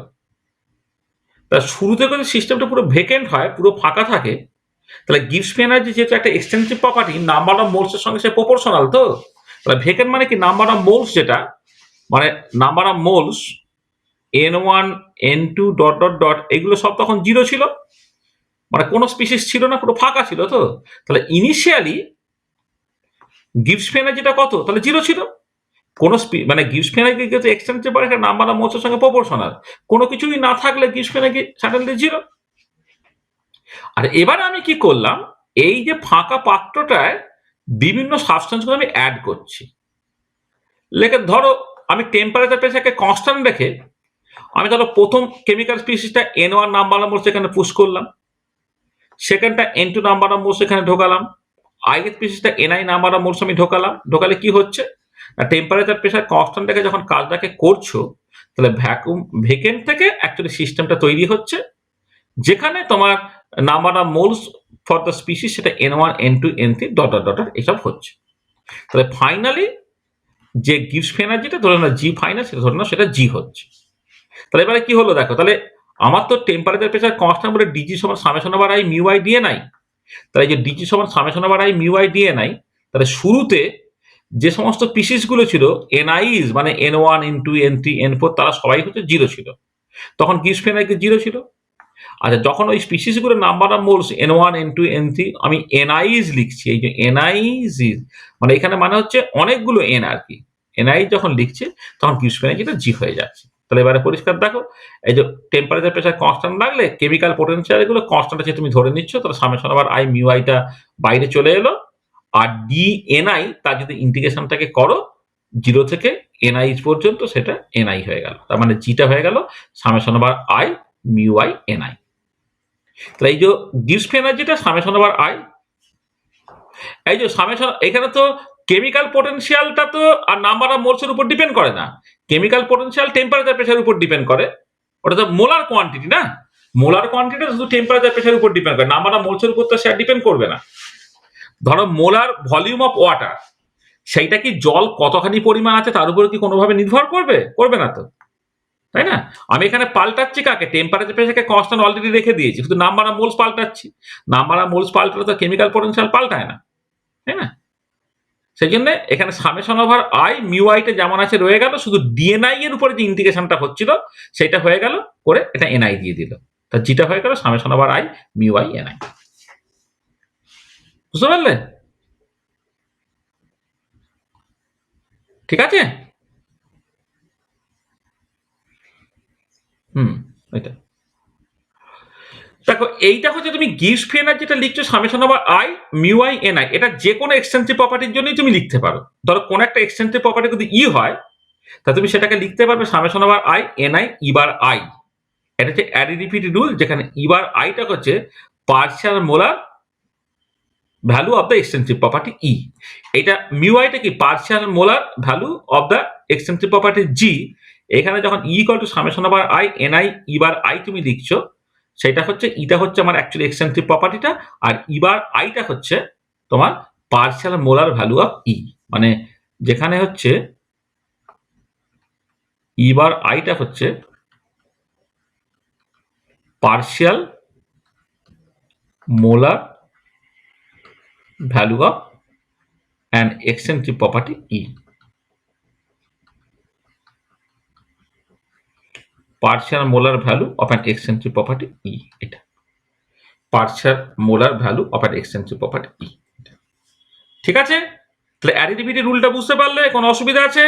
তা শুরুতে যদি সিস্টেমটা পুরো ভেকেন্ট হয়, পুরো ফাঁকা থাকে, তাহলে গিবস এনার্জি যেহেতু একটা extensive property, number of moles এর সঙ্গে সে প্রপোর্শনাল তো। তাহলে ভেকেন্ট মানে কি, নাম্বার অফ মোলস যেটা, মানে number of moles n1 n2 dot dot dot এগুলো সব তখন 0 ছিল, মানে কোনো স্পিসিস ছিল না, পুরো ফাঁকা ছিল তো। তাহলে ইনিশিয়ালি গিবস এনার্জিটা কত, তাহলে 0 ছিল। কোনো মানে গিবস এনার্জি যেহেতু extensive property, number of moles এর সঙ্গে প্রপোর্শনাল, কোনো কিছুই না থাকলে গিবস এনার্জি সাডেনলি 0। আর এবার আমি কি করলাম, এই যে ফাঁকা পাত্রটায় বিভিন্ন সাবস্টেন্সগুলো আমি অ্যাড করছি। লেখে ধরো আমি টেম্পারেচার প্রেসারকে কনস্ট্যান্ট রেখে আমি ধরো প্রথম কেমিক্যাল স্পিসিসটা n1 নাম্বার অফ মোলস এখানে পুশ করলাম, সেকেন্ডটা n2 নাম্বার অফ মোলস এখানে ঢোকালাম, আই স্পিসিসটা ni নাম্বার অফ মোলস আমি ঢোকালাম। ঢোকালে কি হচ্ছে না, টেম্পারেচার প্রেসার কনস্ট্যান্ট রেখে যখন কাজটাকে করছো, তাহলে ভেকেন্ট থেকে অ্যাকচুয়ালি সিস্টেমটা তৈরি হচ্ছে, যেখানে তোমার number of moles for the species সেটা n1 n2 n3 dot dot dot এসব হচ্ছে। তাহলে ফাইনালি যে গিবস এনার্জিটা ধরে না জি ফাইনাল, সেটা ধরে না সেটা জি হচ্ছে। তাহলে এবারে কি হলো দেখো, তাহলে আমার তো টেম্পারেচার প্রেসার কনস্ট্যান্ট বলে ডিজি সমান summation over I mu I দিয়ে নাই। তাহলে এই যে ডিজি সমান summation over I mu I দিয়ে নাই, তাহলে শুরুতে যে সমস্ত পিসিস গুলো ছিল এনআইজ মানে n1 n2 n3 n4 তারা সবাই হচ্ছে 0 ছিল, তখন গিবস এনার্জি 0 ছিল। আচ্ছা, যখন ওই স্পিসিস গুলো number of moles n1 n2 n3 আমি এনআইজ লিখছি, এই যে এনআইজ মানে এখানে মানে হচ্ছে অনেকগুলো এন আর কি, এনআই যখন লিখছে তখন গিবস এনার্জিটা জি হয়ে যাচ্ছে। তাহলে এবারে পরিষ্কার দেখো, এই যে টেম্পারেচার প্রেসার কনস্ট্যান্ট লাগলে কেমিক্যাল পোটেনশিয়াল গুলো কনস্ট্যান্ট আছে তুমি ধরে নিচ্ছ, তাহলে সামেশন ওভার আই মিউ আইটা বাইরে চলে এলো, আর ডি এনআই তার যদি ইন্টিগ্রেশনটাকে করো 0 থেকে এনআই পর্যন্ত, সেটা এনআই হয়ে গেল, তার মানে জিটা হয়ে গেল summation over I mu I NI. তাহলে এই যে গিবস এনার্জিটা সামেশন ওভার আই, এই যে সামেশন, এখানে তো কেমিক্যাল পোটেনশিয়ালটা তো আর নাম্বার অফ মোলসের উপর ডিপেন্ড করে না, কেমিক্যাল পোটেনশিয়াল টেম্পারেচার প্রেসারের উপর ডিপেন্ড করে, ওটা তো মোলার কোয়ান্টিটি না, মোলার কোয়ান্টিটি শুধু টেম্পারেচার প্রেসারের উপর ডিপেন্ড করে, নাম্বার অফ মোলসের উপর তো সে ডিপেন্ড করবে না। ধরো মোলার ভলিউম অফ ওয়াটার, সেইটা কি জল কতখানি পরিমাণ আছে তার উপর কি কোনোভাবে নির্ভর করবে, করবে না তো, তাই না? আমি এখানে পাল্টাচ্ছি কাকে, টেম্পারেচার প্রেসারকে কনস্ট্যান্ট অলরেডি রেখে দিয়েছি, শুধু নাম্বার অফ মোলস পাল্টাচ্ছি, নাম্বার অফ মোলস পাল্টালে তো কেমিক্যাল পোটেনশিয়াল পাল্টায় না, তাই না? সেই জন্য এখানে সামেশন ওভার আই মিউ আইটা যেমন আছে রয়ে গেল, শুধু ডিএনআই এর উপরে যে ইন্টিগ্রেশনটা হচ্ছিল সেটা হয়ে গেল, করে এটা এনআই দিয়ে দিল, তা যেটা হয়ে গেল summation over I mu I NI. বুঝতে পারলে? ঠিক আছে। এটা দেখো, এইটা হচ্ছে তুমি গিবস এনার্জি যেটা লিখছো summation over I mu I NI, এটা যে কোনো এক্সটেন্সিভ প্রপার্টির জন্যই তুমি লিখতে পারো। ধরো কোন একটা এক্সটেন্সিভ প্রপার্টি যদি ই হয়, তা তুমি সেটাকে লিখতে পারবে summation over I Ni E bar I. এটা হচ্ছে অ্যাডিটিভিটি রুল, যেখানে ইবার আইটা হচ্ছে partial molar value of the extensive property ই। এটা মিউ আইটা কি partial molar value of the extensive property G. এখানে যখন E equal to summation over I Ni E bar I তুমি লিখছো, সেটা হচ্ছে ইটা হচ্ছে আমার অ্যাকচুয়ালি এক্সটেন্সিভ প্রপার্টিটা, আর ইবার আইটা হচ্ছে তোমার পার্শিয়াল মোলার ভ্যালু অফ ই, মানে যেখানে হচ্ছে ইবার আইটা হচ্ছে partial molar value of an extensive property ই। Partial molar value of an extensive property ই, এটা partial molar value of an extensive property ই। ঠিক আছে, তাহলে অ্যাডিটিভিটি রুলটা বুঝতে পারলে, কোনো অসুবিধা আছে?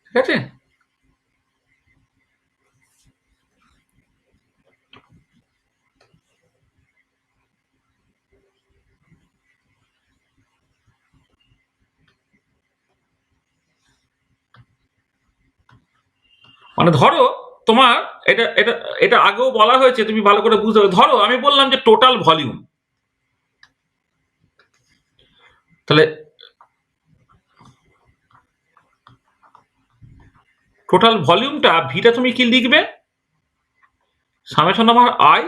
ঠিক আছে, মানে ধরো তোমার এটা এটা এটা আগেও বলা হয়েছে, তুমি ভালো করে বুঝতে পারো। ধরো আমি বললাম যে টোটাল ভলিউম, তাহলে টোটাল ভলিউমটা ভিটা তুমি কি লিখবে, summation over I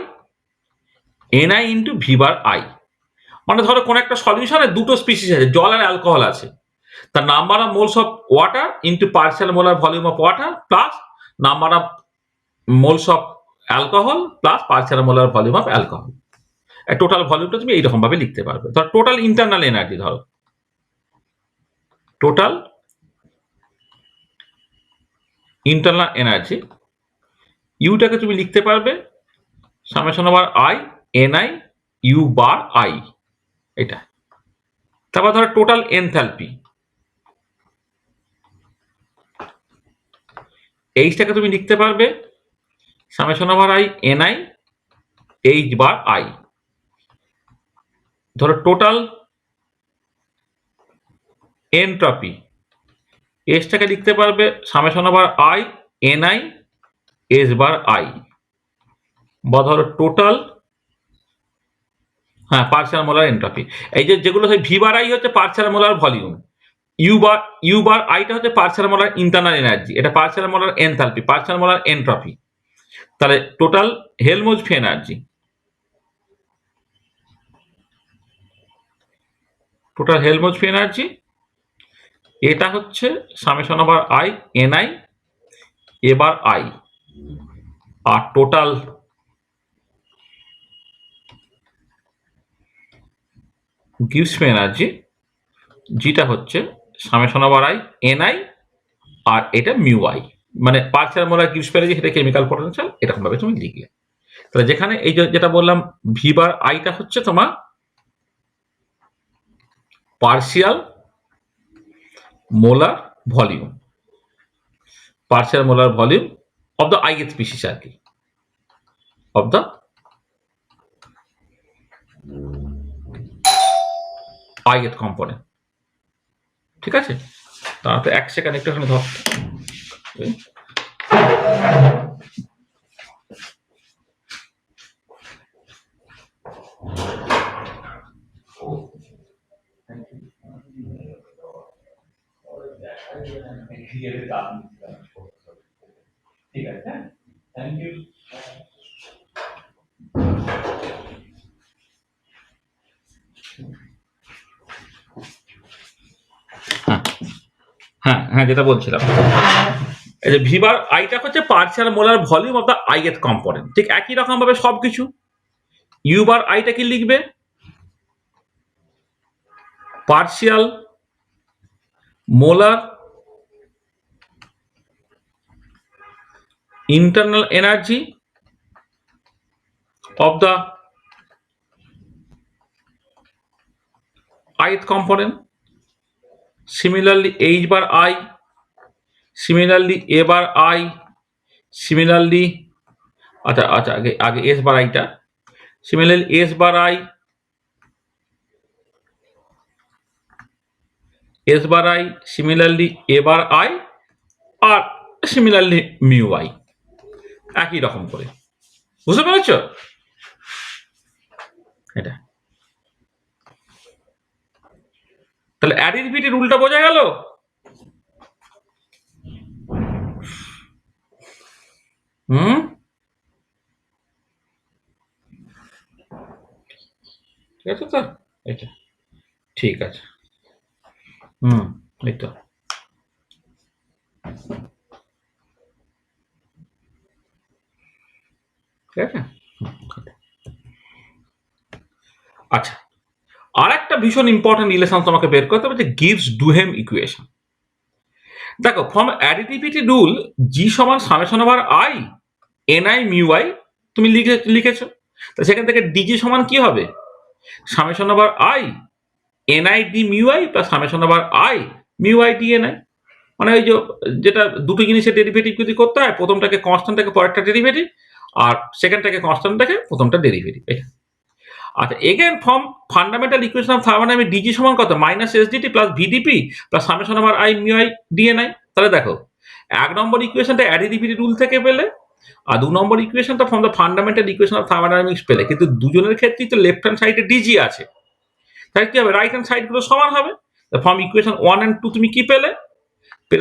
NI into V bar I. মানে ধরো কোন একটা সলিউশনে দুটো স্পিসিস আছে, জল আর অ্যালকোহল আছে, the number of moles of water into partial molar volume of water plus number of moles of alcohol plus partial molar volume of alcohol, total ভলিউমটা তুমি এইরকম ভাবে লিখতে পারবে। ধর টোটাল ইন্টারনাল এনার্জি, ধরো টোটাল ইন্টারনাল এনার্জি, ইউটাকে তুমি লিখতে পারবে summation over I N i U bar i, এটা। তারপর ধরো টোটাল এনথালপি, এইচটাকে তুমি লিখতে পারবে summation over I N i H bar i. ধরো টোটাল এনট্রপি, এসটাকে লিখতে পারবে summation over I N i S bar i. বা ধরো টোটাল পার্শিয়াল মোলার এনট্রপি, এই যে যেগুলো ভি বার আই হচ্ছে partial molar volume, U bar আইটা হচ্ছে পার্শিয়াল মোলার ইন্টারনাল এনার্জি, এটা partial molar enthalpy, partial molar entropy. তাহলে total Helmholtz free energy, total Helmholtz free energy এটা হচ্ছে summation over I N I A bar I. আর টোটাল গিভস ফ্রি এনার্জি যেটা হচ্ছে summation over I N I আর এটা মিউ আই, মানে পার্শিয়াল মোলার গিভস ফ্রি এনার্জি, সেটা কেমিক্যাল পটেনশিয়াল, এরকম ভাবে তুমি লিখলে। তাহলে যেখানে এই যেটা বললাম ভি বার আইটা হচ্ছে তোমার partial molar volume, partial molar volume of the ith species আর কি, অফ দ্য ith কম্পোনেন্ট। ঠিক আছে, তাহলে এক সেকেন্ড একটুখানি ধর। ঠিক আছে, থ্যাংক ইউ। হ্যাঁ যেটা বলছিলাম, এই যে ভি বার আইটা হচ্ছে partial molar volume of the ith component. ঠিক একই রকম ভাবে সবকিছু ইউ বার আইটা কি লিখবে partial molar internal energy of the ith component, similarly h bar I, similarly a bar I, similarly আচ্ছা আগে s bar I টা, similarly s bar I, s bar I, similarly a bar I R similarly mu I, একই রকম করে। বুঝতে পেরেছ? এটা তাহলে অ্যাডিটিভিটি রুলটা বোঝা গেল? ঠিক আছে তো, এটা ঠিক আছে। এই তো ঠিক আছে। আচ্ছা, আর একটা ভীষণ ইম্পর্টেন্ট রিলেশন তোমাকে বের করতে হবে, যে গিভস ডুহেম ইকুয়েশন। দেখো ফ্রম অ্যাডিটিভিটি রুল জি সমান summation over I N i mu I তুমি লিখেছো, তো সেখান থেকে ডিজি সমান কি হবে summation over I N I D mu i plus summation over I mu I D N I. মানে ওই যে যেটা দুটো জিনিসের ডেরিভেটিভ যদি করতে হয়, প্রথমটাকে কনস্ট্যান্ট থাকে পরেরটা ডেরিভেটিভ, আর সেকেন্ডটাকে কনস্ট্যান্ট থাকে প্রথমটা ডেরিভেটিভ। আচ্ছা, again from fundamental equation of thermodynamics DG সমান কত minus SDT plus VDP plus summation over I mu I DNI. তাহলে দেখো এক নম্বর ইকুয়েশনটা অ্যাডিটিভিটি রুল থেকে পেলে, আর দু নম্বর ইকুয়েশনটা from the fundamental equation of thermodynamics পেলে, কিন্তু দুজনের ক্ষেত্রেই তো লেফট হ্যান্ড সাইডে ডিজি আছে, তাহলে কি হবে রাইট হ্যান্ড সাইড গুলো সমান হবে। ফ্রম ইকুয়েশন 1 and 2 তুমি কি পেলে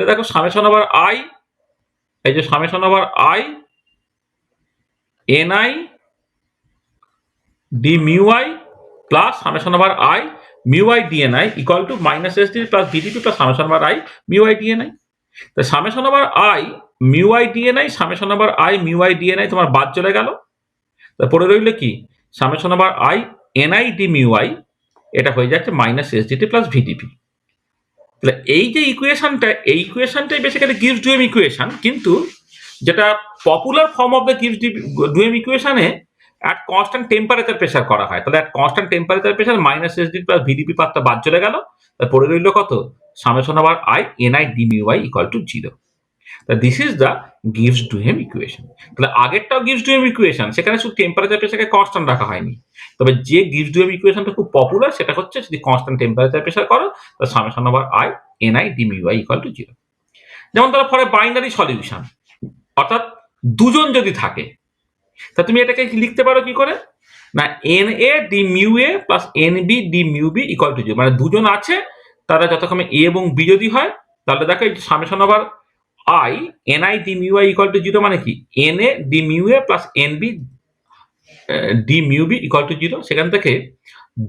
দেখো সামেশন ওভার আই, এই যে summation over I N I D mu i plus summation over I mu I d n i equal to minus S d P plus VDP plus summation over I mu I d n i. তো summation over I mu I d n i summation over I mu I d n i তোমার বাদ চলে গেল। পরে রইল কি summation over I n i d mu i, এটা হয়ে যাচ্ছে minus S DT plus V d P. তাহলে এই যে ইকুয়েশনটা, এই ইকুয়েশনটাই বেসিক্যালি গিভস ডুয়েম ইকুয়েশন, কিন্তু যেটা পপুলার ফর্ম অফ দ্য গিভস ডুয়েম ইকুয়েশনে অ্যাট কনস্ট্যান্ট টেম্পারেচার প্রেসার করা হয়। তাহলে at constant temperature pressure minus S d plus V d P পার্টটা বাদ চলে গেল। তারপরে রইল কত summation over I n i d mu I equal to 0। This is the গিভস ডুয়েম ইকুয়েশন। তাহলে আগেরটাও গিভস ডুয়েম ইকুয়েশন, সেখানে শুধু টেম্পারেচার প্রেসারকে কনস্ট্যান্ট রাখা হয়নি। তবে যে গিভস ডুয়েম ইকুয়েশনটা খুব পপুলার সেটা হচ্ছে যদি কনস্ট্যান্ট টেম্পারেচার প্রেসার করো তাহলে summation over I n i d mu I equal to 0। যেমন ধরো ফর বাইনারি সলিউশন, অর্থাৎ দুজন যদি থাকে তা তুমি এটাকে লিখতে পারো কি করে না, N A D mu A plus N B D mu B equal to 0। মানে দুজন আছে, তারা যতক্ষণে এ এবং বি যদি হয় তাহলে দেখো এই summation over I N I D mu I equal to 0 মানে কি N A D mu A plus N B D mu B equal to 0। সেখান থেকে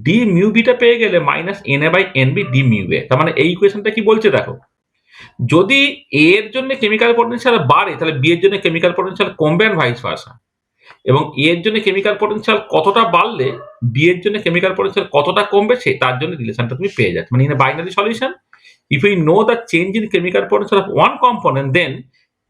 ডি মিউ বিটা পেয়ে গেলে minus N A by N B D mu A. তার মানে এই ইকুয়েশনটা কি বলছে দেখো, যদি এ এর জন্য কেমিক্যাল পটেনশিয়াল বাড়ে তাহলে বি এর জন্য কেমিক্যাল পটেনশিয়াল কমবে আর ভাইস ভার্সা, এবং এ এর জন্য কেমিক্যাল পটেনশিয়াল কতটা বাড়লে বি এর জন্য কেমিক্যাল পটেনশিয়াল কতটা কমবে সে তার জন্য রিলেশনটা তুমি পেয়ে যাচ্ছ। মানে in a binary solution if we know the change in chemical potential of one component, then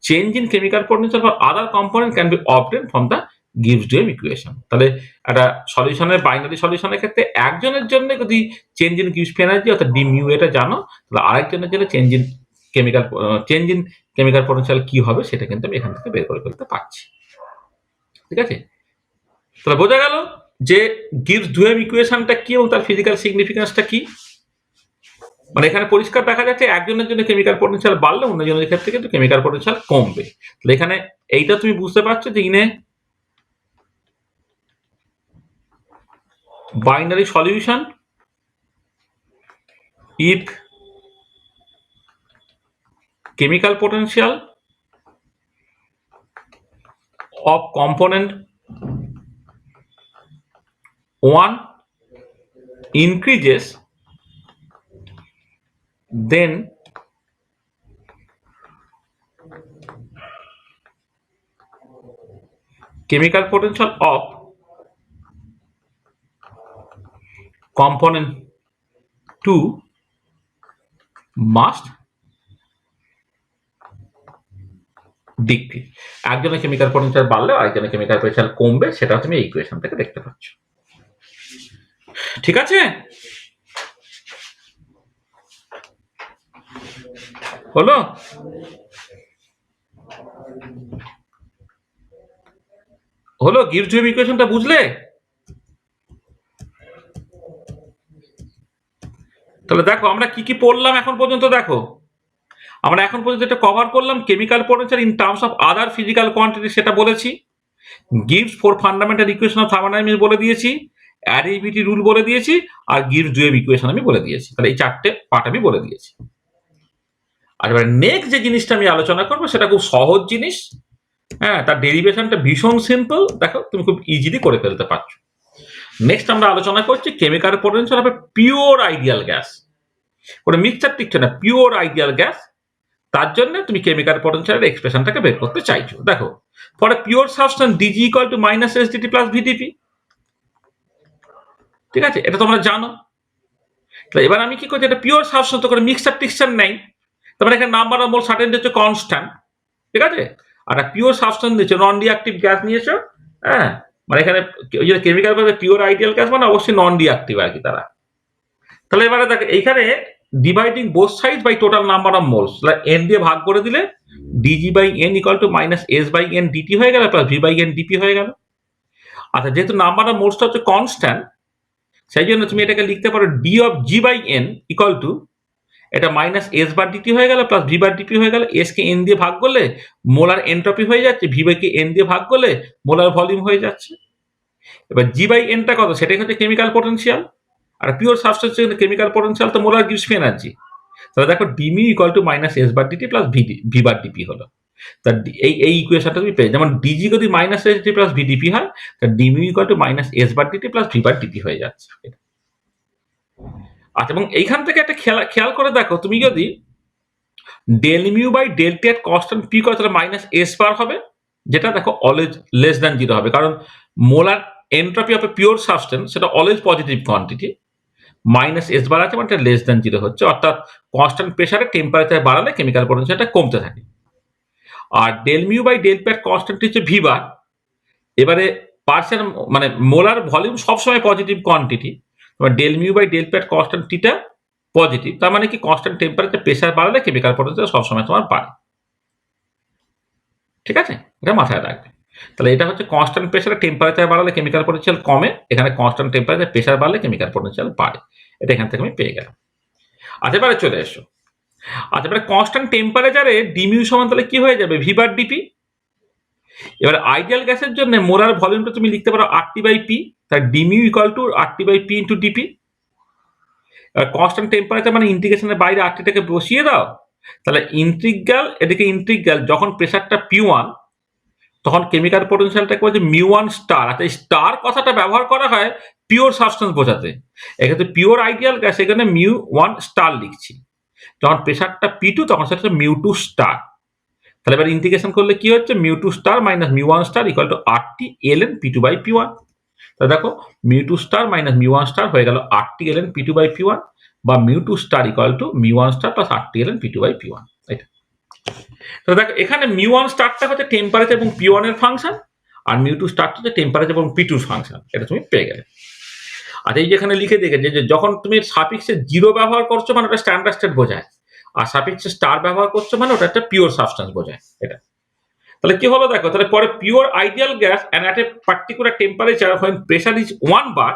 change in chemical potential for other component can be obtained from the Gibbs Duhem equation। তাহলে একটা সলিউশনের বাইনারি সলিউশনের ক্ষেত্রে একজনের জন্য যদি চেঞ্জ ইন গিভস এনার্জি অর্থাৎ ডি মিউ এটা জানো, তাহলে আরেকজনের জন্য চেঞ্জ ইন কেমিক্যাল পটেনশিয়াল কি হবে সেটা কিন্তু আমি এখান থেকে বের করে ফেলতে পারছি। ঠিক আছে, তাহলে বোঝা গেল যে গিভস ডুহেম ইকুয়েশনটা কি এবং তার ফিজিক্যাল সিগনিফিকেন্সটা কি। মানে এখানে পরিষ্কার দেখা যাচ্ছে একজনের জন্য কেমিক্যাল পটেনশিয়াল বাড়লে অন্যজনের ক্ষেত্রে কিন্তু কেমিক্যাল পটেনশিয়াল কমবে। তাহলে এখানে এইটা তুমি বুঝতে পারছো যে ইনে binary solution if chemical potential of component 1 increases, then chemical potential of component 2 must decrease। একজনের কেমিক্যাল পটেনশিয়াল বাড়লে আরেকজনের কেমিক্যাল পটেনশিয়াল কমবে, সেটা তুমি এই ইকুয়েশন থেকে দেখতে পাচ্ছ। ঠিক আছে, হলো? হলো গিভস ডুহেম ইকুয়েশনটা বুঝলে? তাহলে দেখো আমরা কি কি পড়লাম এখন পর্যন্ত। দেখো আমরা এখন পর্যন্ত এটা কভার করলাম chemical potential in terms of other physical quantity, সেটা বলেছি। Gives 4 fundamental equation of thermodynamics বলে দিয়েছি, অ্যাডিটিভিটি রুল বলে দিয়েছি, আর গিভস ডুহেম ইকুয়েশন আমি বলে দিয়েছি। তাহলে এই চারটে পার্ট আমি বলে দিয়েছি। আর এবার নেক্সট যে জিনিসটা আমি আলোচনা করবো সেটা খুব সহজ জিনিস। হ্যাঁ, তার ডেরিভেশনটা ভীষণ সিম্পল, দেখো তুমি খুব ইজিলি করে ফেলতে পারছো। নেক্সট আমরা আলোচনা করছি chemical potential of a pure ideal gas. কোনো মিক্সচার টিকছে না, পিওর আইডিয়াল গ্যাস। তার জন্য তুমি কেমিক্যাল পটেনশিয়ালের এক্সপ্রেশনটাকে বের করতে চাইছো। দেখো for a pure substance DG equal to minus S DT plus VDP. ঠিক আছে, এটা তোমরা জানো। তাহলে এবার আমি কি করছি, এটা পিওর সাবস্টেন্স, তো করে মিক্সচার টিকচার নেই, তারপরে এখানে নাম্বার অফ মোল সার্টেন হচ্ছে কনস্ট্যান্ট। ঠিক আছে, আর পিওর সাবস্টেন্স নিয়েছো, নন রিঅ্যাক্টিভ গ্যাস নিয়েছো। হ্যাঁ, মানে এখানে ওই যে কেমিক্যাল পিওর আইডিয়াল গ্যাস মানে অবশ্যই নন রিঅ্যাক্টিভ আর কি তারা। তাহলে এবারে দেখো এইখানে dividing both side by total number of moles, N দিয়ে ভাগ করে দিলে DG by N equal to minus S by N DT হয়ে গেল plus V by N DP হয়ে গেল। আচ্ছা, যেহেতু নাম্বার অফ মোলসটা হচ্ছে কনস্ট্যান্ট, সেই জন্য তুমি এটাকে লিখতে পারো D of G by N equal to এটা মাইনাস এস বার ডিটি হয়ে গেল প্লাস ভি বার ডিপি হয়ে গেল। এস কে এন দিয়ে ভাগ করলে মোলার এন্ট্রপি হয়ে যাচ্ছে, ভি বাই কে এন দিয়ে ভাগ করলে মোলার ভলিউম হয়ে যাচ্ছে। এবার জি বাই এনটা কত, সেটাই হচ্ছে কেমিক্যাল পটেনশিয়াল। আর পিওর সাবস্টেন্স কেমিক্যাল পটেনশিয়াল তো মোলার গিভস এনার্জি। তাহলে দেখো d mu equal to minus S bar d T plus V bar d P হলো। তা এই ইকুয়েশনটা তুমি পেয়ে, যেমন ডিজি যদি minus S d plus VDP হয়, তা d mu equal to minus S bar d T plus V bar DT হয়ে যাচ্ছে। আচ্ছা, এবং এইখান থেকে একটা খেয়াল করে দেখো, তুমি যদি del mu by del T এর কনস্ট্যান্ট পি করো তাহলে মাইনাস এস বার হবে, যেটা দেখো অলওয়েজ লেস দ্যান জিরো হবে, কারণ molar entropy of a pure substance সেটা always positive quantity, minus S bar আছে মানে এটা লেস দ্যান জিরো হচ্ছে, অর্থাৎ কনস্ট্যান্ট প্রেসারে টেম্পারেচার বাড়ালে কেমিক্যাল পোটেনশিয়ালটা কমতে থাকে। আর del mu by del P এর কনস্ট্যান্ট হচ্ছে ভি বার। এবারে পার্সিয়াল মানে মোলার ভলিউম সবসময় positive quantity, del mu by del P এর কনস্ট্যান্ট টিটা পজিটিভ, তার মানে কি কনস্ট্যান্ট টেম্পারেচার প্রেসার বাড়ালে কেমিক্যাল পোটেনশিয়াল সবসময় তোমার বাড়ে। ঠিক আছে, এটা মাথায় রাখবে। তাহলে এটা হচ্ছে কনস্ট্যান্ট প্রেসারে টেম্পারেচার বাড়ালে কেমিক্যাল পোটেনশিয়াল কমে, এখানে কনস্ট্যান্ট টেম্পারেচার প্রেসার বাড়লে কেমিক্যাল পোটেনশিয়াল বাড়ে। এটা এখান থেকে আমি পেয়ে গেলাম। আচ্ছা, এবারে চলে এসো। আচ্ছা, এবারে কনস্ট্যান্ট টেম্পারেচারে ডিমিউ সমান তাহলে কি হয়ে যাবে, ভি বার ডিপি। এবার আইডিয়াল গ্যাসের জন্য মোলার ভলিউমটা তুমি লিখতে পারো আরটি বাই পি, তার d mu equal to R T by P into d P. এবার কনস্ট্যান্ট টেম্পারেচার মানে ইন্টিগ্রেশনের বাইরে আরটিটাকে বসিয়ে দাও, তাহলে ইন্টিগ্রাল এদিকে ইন্টিগ্রাল, যখন প্রেসারটা পি ওয়ান তখন কেমিক্যাল পোটেনশিয়ালটাকে বলছে মিউ ওয়ান স্টার। আচ্ছা, এই স্টার কথাটা ব্যবহার করা হয় পিওর সাবস্টেন্স বোঝাতে, এক্ষেত্রে পিওর আইডিয়াল গ্যাস এখানে মিউ ওয়ান স্টার লিখছি, যখন প্রেসারটা পি টু তখন সেটা মিউ টু স্টার। তাহলে এবার ইন্টিগ্রেশন করলে কি হচ্ছে, mu two star minus mu one star equal to R T L N P two by P one. তাহলে দেখো mu two star minus mu one star হয়ে গেল R T L N P two by P one, বা mu two star equal to mu one star plus R T L N P two by P one. এটা তাহলে দেখো এখানে মিউ ওয়ান স্টারটা হচ্ছে টেম্পারেচার এবং পি ওয়ান এর ফাংশন, আর মিউ টু স্টারটা হচ্ছে টেম্পারেচার এবং পি টুর ফাংশন। এটা তুমি পেয়ে গেলে। আচ্ছা, এই যেখানে লিখে দেখেছে যে যখন তুমি সাফিক্সে জিরো ব্যবহার করছো মানে ওটা স্ট্যান্ডার্ড স্টেট বোঝায়, আর সাফিক্সে স্টার ব্যবহার করছো মানে ওটা একটা পিওর সাবস্টেন্স বোঝায়। এটা তাহলে কি হলো দেখো, তাহলে পরে pure ideal gas and at a particular temperature when pressure is 1 bar,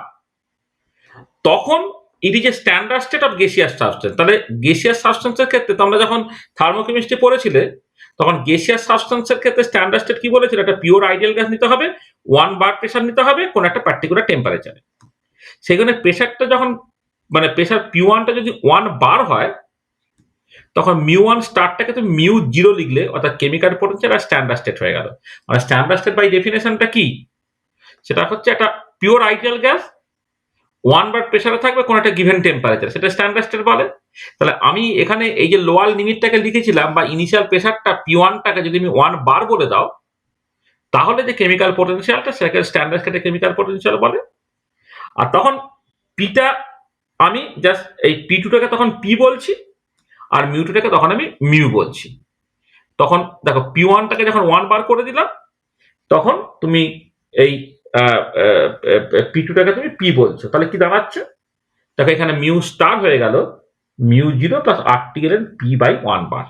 তখন it is a standard state of gaseous substance. তাহলে গেসিয়াস সাবস্টেন্সের ক্ষেত্রে তোমরা যখন থার্মোকেমিস্ট্রি পড়েছিলে তখন গেসিয়াস সাবস্টেন্সের ক্ষেত্রে স্ট্যান্ডার্ড স্টেট কি বলেছিল, একটা পিওর আইডিয়াল গ্যাস নিতে হবে, 1 বার প্রেসার নিতে হবে কোন একটা পার্টিকুলার টেম্পারেচারে। সেখানে প্রেসারটা যখন মানে প্রেসার পি ওয়ানটা যদি 1 বার হয় তখন মিউ ওয়ান স্টারটাকে তুমি মিউ জিরো লিখলে, অর্থাৎ কেমিক্যাল পোটেনশিয়াল আর স্ট্যান্ডার্ড স্টেট হয়ে গেল। মানে স্ট্যান্ডার্ড স্টেট বাই ডেফিনেশনটা কি, সেটা হচ্ছে একটা পিওর আইডিয়াল গ্যাস 1 বার প্রেসারে থাকবে কোন একটা গিভেন টেম্পারেচার, সেটা স্ট্যান্ডার্ড স্টেট বলে। তাহলে আমি এখানে এই যে লোয়ার লিমিটটাকে লিখেছিলাম বা ইনিশিয়াল প্রেসারটা পি ওয়ানটাকে যদি আমি 1 বার বলে দাও, তাহলে যে কেমিক্যাল পোটেনশিয়ালটা সেটাকে স্ট্যান্ডার্ড স্টেটে কেমিক্যাল পোটেনশিয়াল বলে। আর তখন পিটা আমি জাস্ট এই পি টুটাকে তখন পি বলছি, আর মিউ টুটাকে তখন আমি মিউ বলছি। তখন দেখো পি ওয়ানটাকে যখন 1 বার করে দিলাম তখন তুমি এই পি টুটাকে তুমি পি বলছো, তাহলে কি দাঁড়াচ্ছে, দেখো এখানে মিউ স্টার হয়ে গেল mu zero plus R T L N P by 1 bar.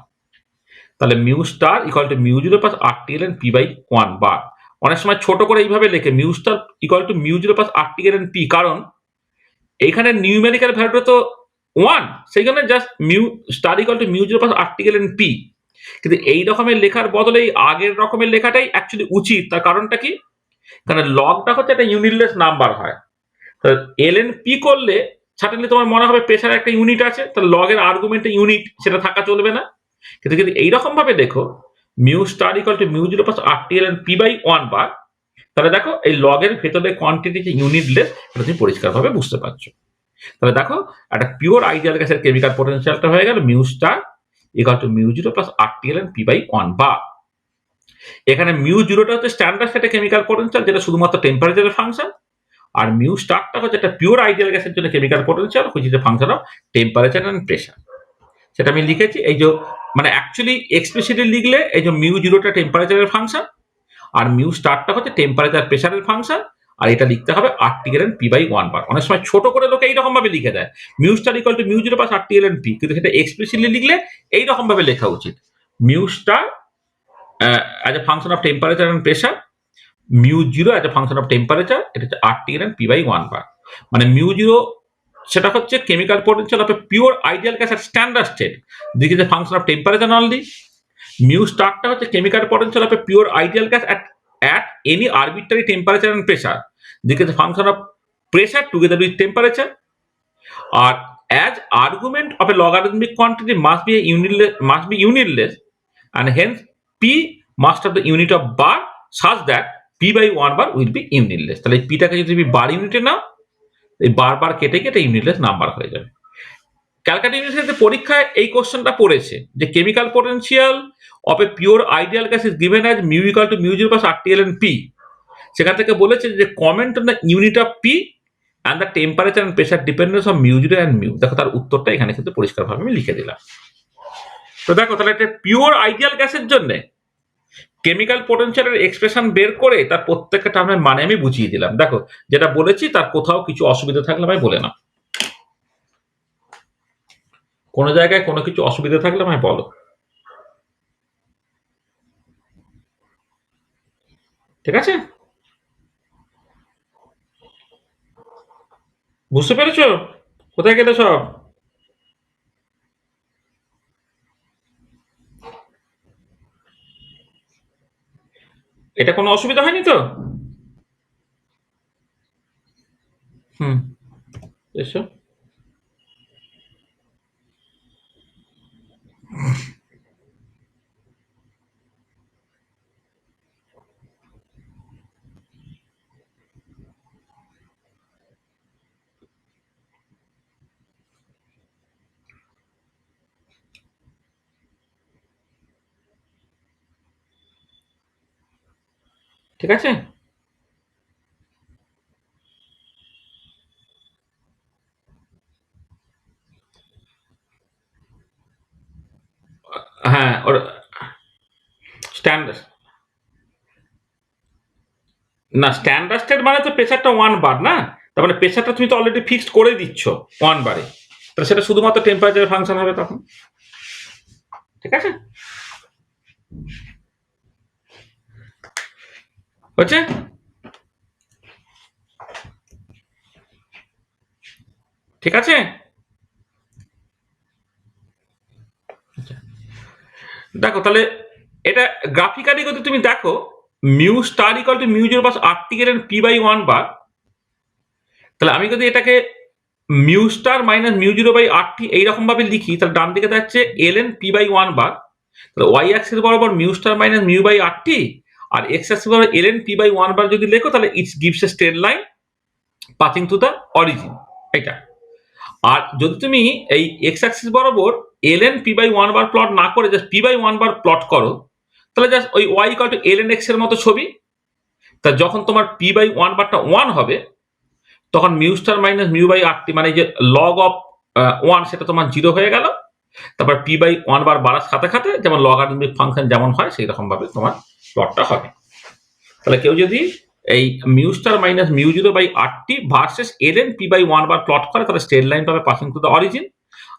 তাহলে mu star equal to mu zero plus R T L N P by 1 bar. অনেক সময় ছোট করে এইভাবে লেখে mu star equal to mu zero plus R T L N P, কারণ এইখানে নিউমেরিক্যাল ভ্যালুটা তো 1, সেইখানে just mu star equal to mu zero plus R T L N P. কিন্তু এই রকমের লেখার বদলে এই আগের রকমের লেখাটাই অ্যাকচুয়ালি উচিত। তার কারণটা কি, কারণ লগটা হচ্ছে একটা ইউনিটলেস নাম্বার হয়, এল এন পি করলে সাডেনলি তোমার মনে হবে প্রেসার একটা ইউনিট আছে, তাহলে লগের আর্গুমেন্টে ইউনিট সেটা থাকা চলবে না। কিন্তু যদি এইরকম ভাবে দেখো mu star equal to mu zero plus R T L N P by 1 bar, তাহলে দেখো এই লগের ভেতরে কোয়ান্টিটি যে ইউনিটলেস এটা তুমি পরিষ্কারভাবে বুঝতে পারছো। তাহলে দেখো একটা পিওর আইডিয়াল গ্যাসের কেমিক্যাল পোটেনশিয়ালটা হয়ে গেল mu star equal to mu zero plus R T L N P by 1 bar. এখানে মিউ জিরোটা হচ্ছে স্ট্যান্ডার্ড স্টেটে কেমিক্যাল পোটেনশিয়াল, যেটা শুধুমাত্র টেম্পারেচারের ফাংশন, আর মিউ স্টারটা হচ্ছে একটা পিওর আইডিয়াল গ্যাসের জন্য chemical potential which is a function of temperature and pressure. সেটা আমি লিখেছি। এই যে মানে অ্যাকচুয়ালি এক্সপ্লিসিটলি লিখলে এই যে মিউ জিরোটা টেম্পারেচারের ফাংশন, আর মিউ স্টারটা হচ্ছে টেম্পারেচার প্রেসারের ফাংশন, আর এটা লিখতে হবে R T L N P by 1 bar. অনেক সময় ছোট করে লোকে এইরকম ভাবে লিখে দেয় mu star equal to mu zero plus R T L N P, কিন্তু সেটা এক্সপ্লিসিটলি লিখলে এইরকম ভাবে লেখা উচিত, mu star as a function of temperature and pressure, mu zero as a function of temperature, এটা হচ্ছে R T L N P by 1 bar. মানে মিউ জিরো সেটা হচ্ছে chemical potential of a pure ideal gas at standard state, this is a function of temperature only. Mu স্টারটা হচ্ছে chemical potential of a pure ideal gas at any arbitrary temperature and pressure, this is a function of pressure together with temperature, or as argument of a logarithmic quantity must be unitless and hence P must of the unit of bar such that P by 1 bar will be unitless. তাহলে এই পিটাকে যদি তুমি বার ইউনিটে নাও, এই বার কেটে কেটে ইউনিটলেস নাম্বার হয়ে যাবে। ক্যালকাটা ইউনিভার্সিটিতে পরীক্ষায় এই কোশ্চেনটা পড়েছে যে chemical potential of a pure ideal gas is given as mu equal to mu 0 plus RTln P। সেখান থেকে বলেছে যে comment on the unit of P and the temperature and pressure dependence of mu 0 and mu. দেখো তার উত্তরটা এখানে কিন্তু পরিষ্কারভাবে আমি লিখে দিলাম। তো দেখো তাহলে একটা পিওর আইডিয়াল গ্যাসের জন্য কেমিক্যাল পোটেনশিয়ালের এক্সপ্রেশন বের করে তার প্রত্যেকটা টার্মের মানে আমি বুঝিয়ে দিলাম। দেখো যেটা বলেছি তার কোথাও কিছু অসুবিধা থাকলে আমি বলে নাও, কোনো জায়গায় কোনো কিছু অসুবিধা থাকলে আমায় বলো, ঠিক আছে? বুঝতে পেরেছো কোথায় গেলে সব? এটা কোনো অসুবিধা হয়নি তো? হুম, এসো। ঠিক আছে? হ্যাঁ, ওর স্ট্যান্ডার্ড না, স্ট্যান্ডার্ড মানে তো প্রেসারটা 1 বার না, তার মানে প্রেসারটা তুমি তো অলরেডি ফিক্সড করে দিচ্ছ 1 বারে, তাহলে সেটা শুধুমাত্র টেম্পারেচার ফাংশন হবে তখন, ঠিক আছে? হচ্ছে ঠিক আছে? দেখো তাহলে এটা গ্রাফিক্যালি যদি তুমি দেখো mu star equal to mu 0 plus RTln P by 1 bar, তাহলে আমি যদি এটাকে mu star minus mu 0 by RT এইরকম ভাবে লিখি, তাহলে ডান দিকে থাকছে ln P বাই 1 বার, তাহলে ওয়াই অ্যাক্সিস বরাবর mu star minus mu by RT, আর এক্স অ্যাক্সিস বরাবর ln P বাই 1 বার যদি লেখো তাহলে it's gives a straight line passing to the origin, এটা। আর যদি তুমি এই এক্স অ্যাক্সিস বরাবর ln P by 1 bar plot না করে just P by 1 bar plot করো, তাহলে জাস্ট ওই y equal to ln x এর মতো ছবি। তা যখন তোমার P বাই 1 বারটা 1 হবে তখন mu star minus mu by RT মানে যে লগ অফ 1 সেটা তোমার 0 হয়ে গেল। তারপর P বাই 1 বার বাড়ার সাথে সাথে যেমন লগারিদমিক ফাংশন যেমন হয় সেই রকম ভাবে তোমার প্লটটা হবে। তাহলে কেউ যদি এই mu star minus mu 0 by RT versus ln P by 1 bar plot করে তাহলে স্ট্রেট লাইন পাবে পাসিং টু দ্য অরিজিন।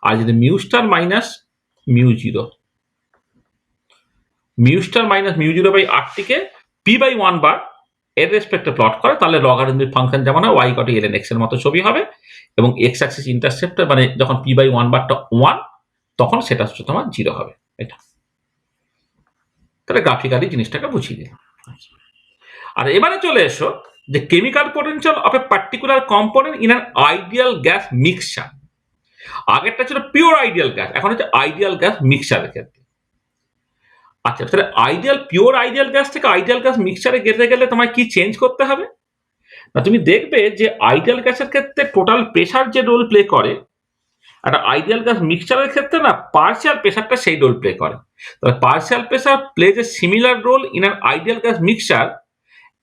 আর যদি mu star minus mu 0 by RT কে P বাই 1 বার এর রেসপেক্টে প্লট করে তাহলে লগারিদমিক ফাংশন যেমন হয় y equal to ln x এর মতো ছবি হবে, এবং x অ্যাক্সিস ইন্টারসেপ্টর মানে যখন P বাই 1 বারটা 1 তখন সেটা হচ্ছে তোমার 0 হবে। এটা তাহলে গ্রাফিক্যালি জিনিসটাকে বুঝিয়ে দিলাম। আর এবারে চলে এসো যে chemical potential of a particular component in an ideal gas mixture. আগেরটা ছিল পিওর আইডিয়াল গ্যাস, এখন হচ্ছে আইডিয়াল গ্যাস মিক্সচারের ক্ষেত্রে। আচ্ছা তাহলে পিওর আইডিয়াল গ্যাস থেকে আইডিয়াল গ্যাস মিক্সচারে যেতে গেলে তোমায় কি চেঞ্জ করতে হবে না? তুমি দেখবে যে আইডিয়াল গ্যাসের ক্ষেত্রে টোটাল প্রেসার যে রোল প্লে করে, একটা আইডিয়াল গ্যাস মিক্সচারের ক্ষেত্রে না পার্শিয়াল প্রেসারটা সেই রোল প্লে করে। তাহলে partial pressure plays a similar role in an ideal gas mixture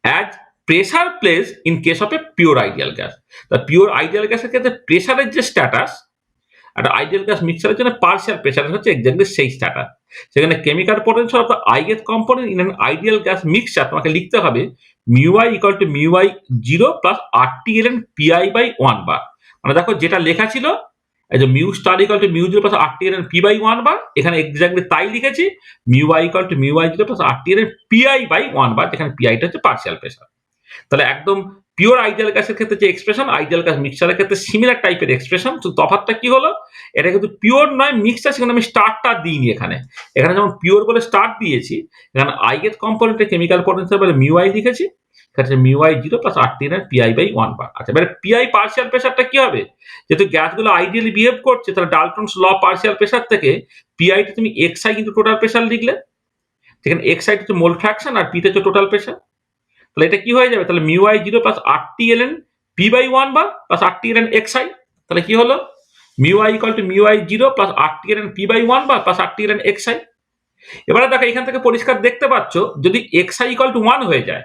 as pressure plays in case of a pure ideal gas. তা পিওর আইডিয়াল গ্যাসের ক্ষেত্রে প্রেসারের যে স্ট্যাটাস একটা আইডিয়াল গ্যাস মিক্সচারের জন্য পার্শিয়াল প্রেসার হচ্ছে এক্স্যাক্টলি সেই স্ট্যাটাস। সেখানে কেমিক্যাল পোটেনশিয়াল অফ দ্য আইগেস component in an ideal gas mixture তোমাকে লিখতে হবে mu I equal to mu I 0 plus RTln PI by 1 bar. মানে দেখো যেটা লেখা ছিল এই যে mu star equal to mu 0 plus RTln P by 1 bar, এখানে এক্স্যাক্টলি তাই লিখেছি mu I equal to mu I 0 plus RTln PI by 1 বার, যেখানে পিআইটা হচ্ছে পার্শিয়াল প্রেসার। তাহলে একদম পিওর আইডিয়াল গ্যাসের ক্ষেত্রে যে এক্সপ্রেশন আইডিয়াল গ্যাস মিক্সচারের ক্ষেত্রে সিমিলার টাইপের এক্সপ্রেশন, তো তফাৎটা কি হলো এটা কিন্তু পিওর নয় মিক্সচার, সেখানে আমি স্টারটা দিইনি। এখানে যেমন পিওর বলে স্টার দিয়েছি, এখানে আইগেট কম্পোনেন্টের কেমিক্যাল পোটেনশিয়াল বলে মিউ আই লিখেছি, এখানে mu I 0 plus RTln PI by 1 bar. আচ্ছা এবারে পিআই পার্শিয়াল প্রেসারটা কি হবে? যেহেতু গ্যাসগুলো আইডিয়ালি বিহেভ করছে তাহলে ডাল্টনস ল পার্শিয়াল প্রেসার থেকে পিআইটা তুমি xi কিন্তু টোটাল প্রেসার লিখলে, যেখানে xi হচ্ছে মোল ফ্র্যাকশন আর p তে হচ্ছে টোটাল প্রেসার। তাহলে এটা কি হয়ে যাবে? তাহলে μi0 প্লাস RT-ln p/1 বার প্লাস RT-ln xi। তাহলে কি হলো? μi equal to μi0 plus RT-ln p/1 bar plus RT-ln xi। এবারে দেখো এখান থেকে পরিষ্কার দেখতে পাচ্ছ, যদি xi ইকুয়াল টু 1 হয়ে যায়,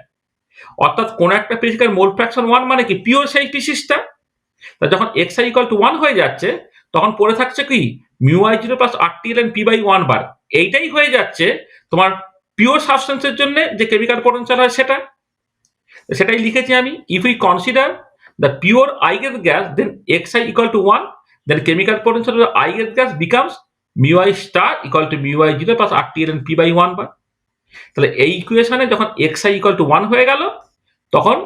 অর্থাৎ কোন একটা ফিজিক্যাল মোল ফ্র্যাকশন 1 মানে কি পিওর সেই স্পিসিসটা। তা যখন xi ইকুয়াল টু 1 হয়ে যাচ্ছে, তখন পড়ে থাকছে কি μi0 প্লাস RT-ln p/1 বার। এইটাই হয়ে যাচ্ছে তোমার পিওর সাবস্টেন্সের জন্য যে কেমিক্যাল পোটেনশিয়াল হয় সেটা। সেটাই লিখেছি আমি। If we consider the pure eigen gas then xi equal to 1, then chemical potential of eigen gas becomes μi star equal to μi0 plus RT-ln p/1 bar. তাহলে এই ইকুয়েশনে যখন xi ইকুয়াল টু 1 হয়ে গেল, তখন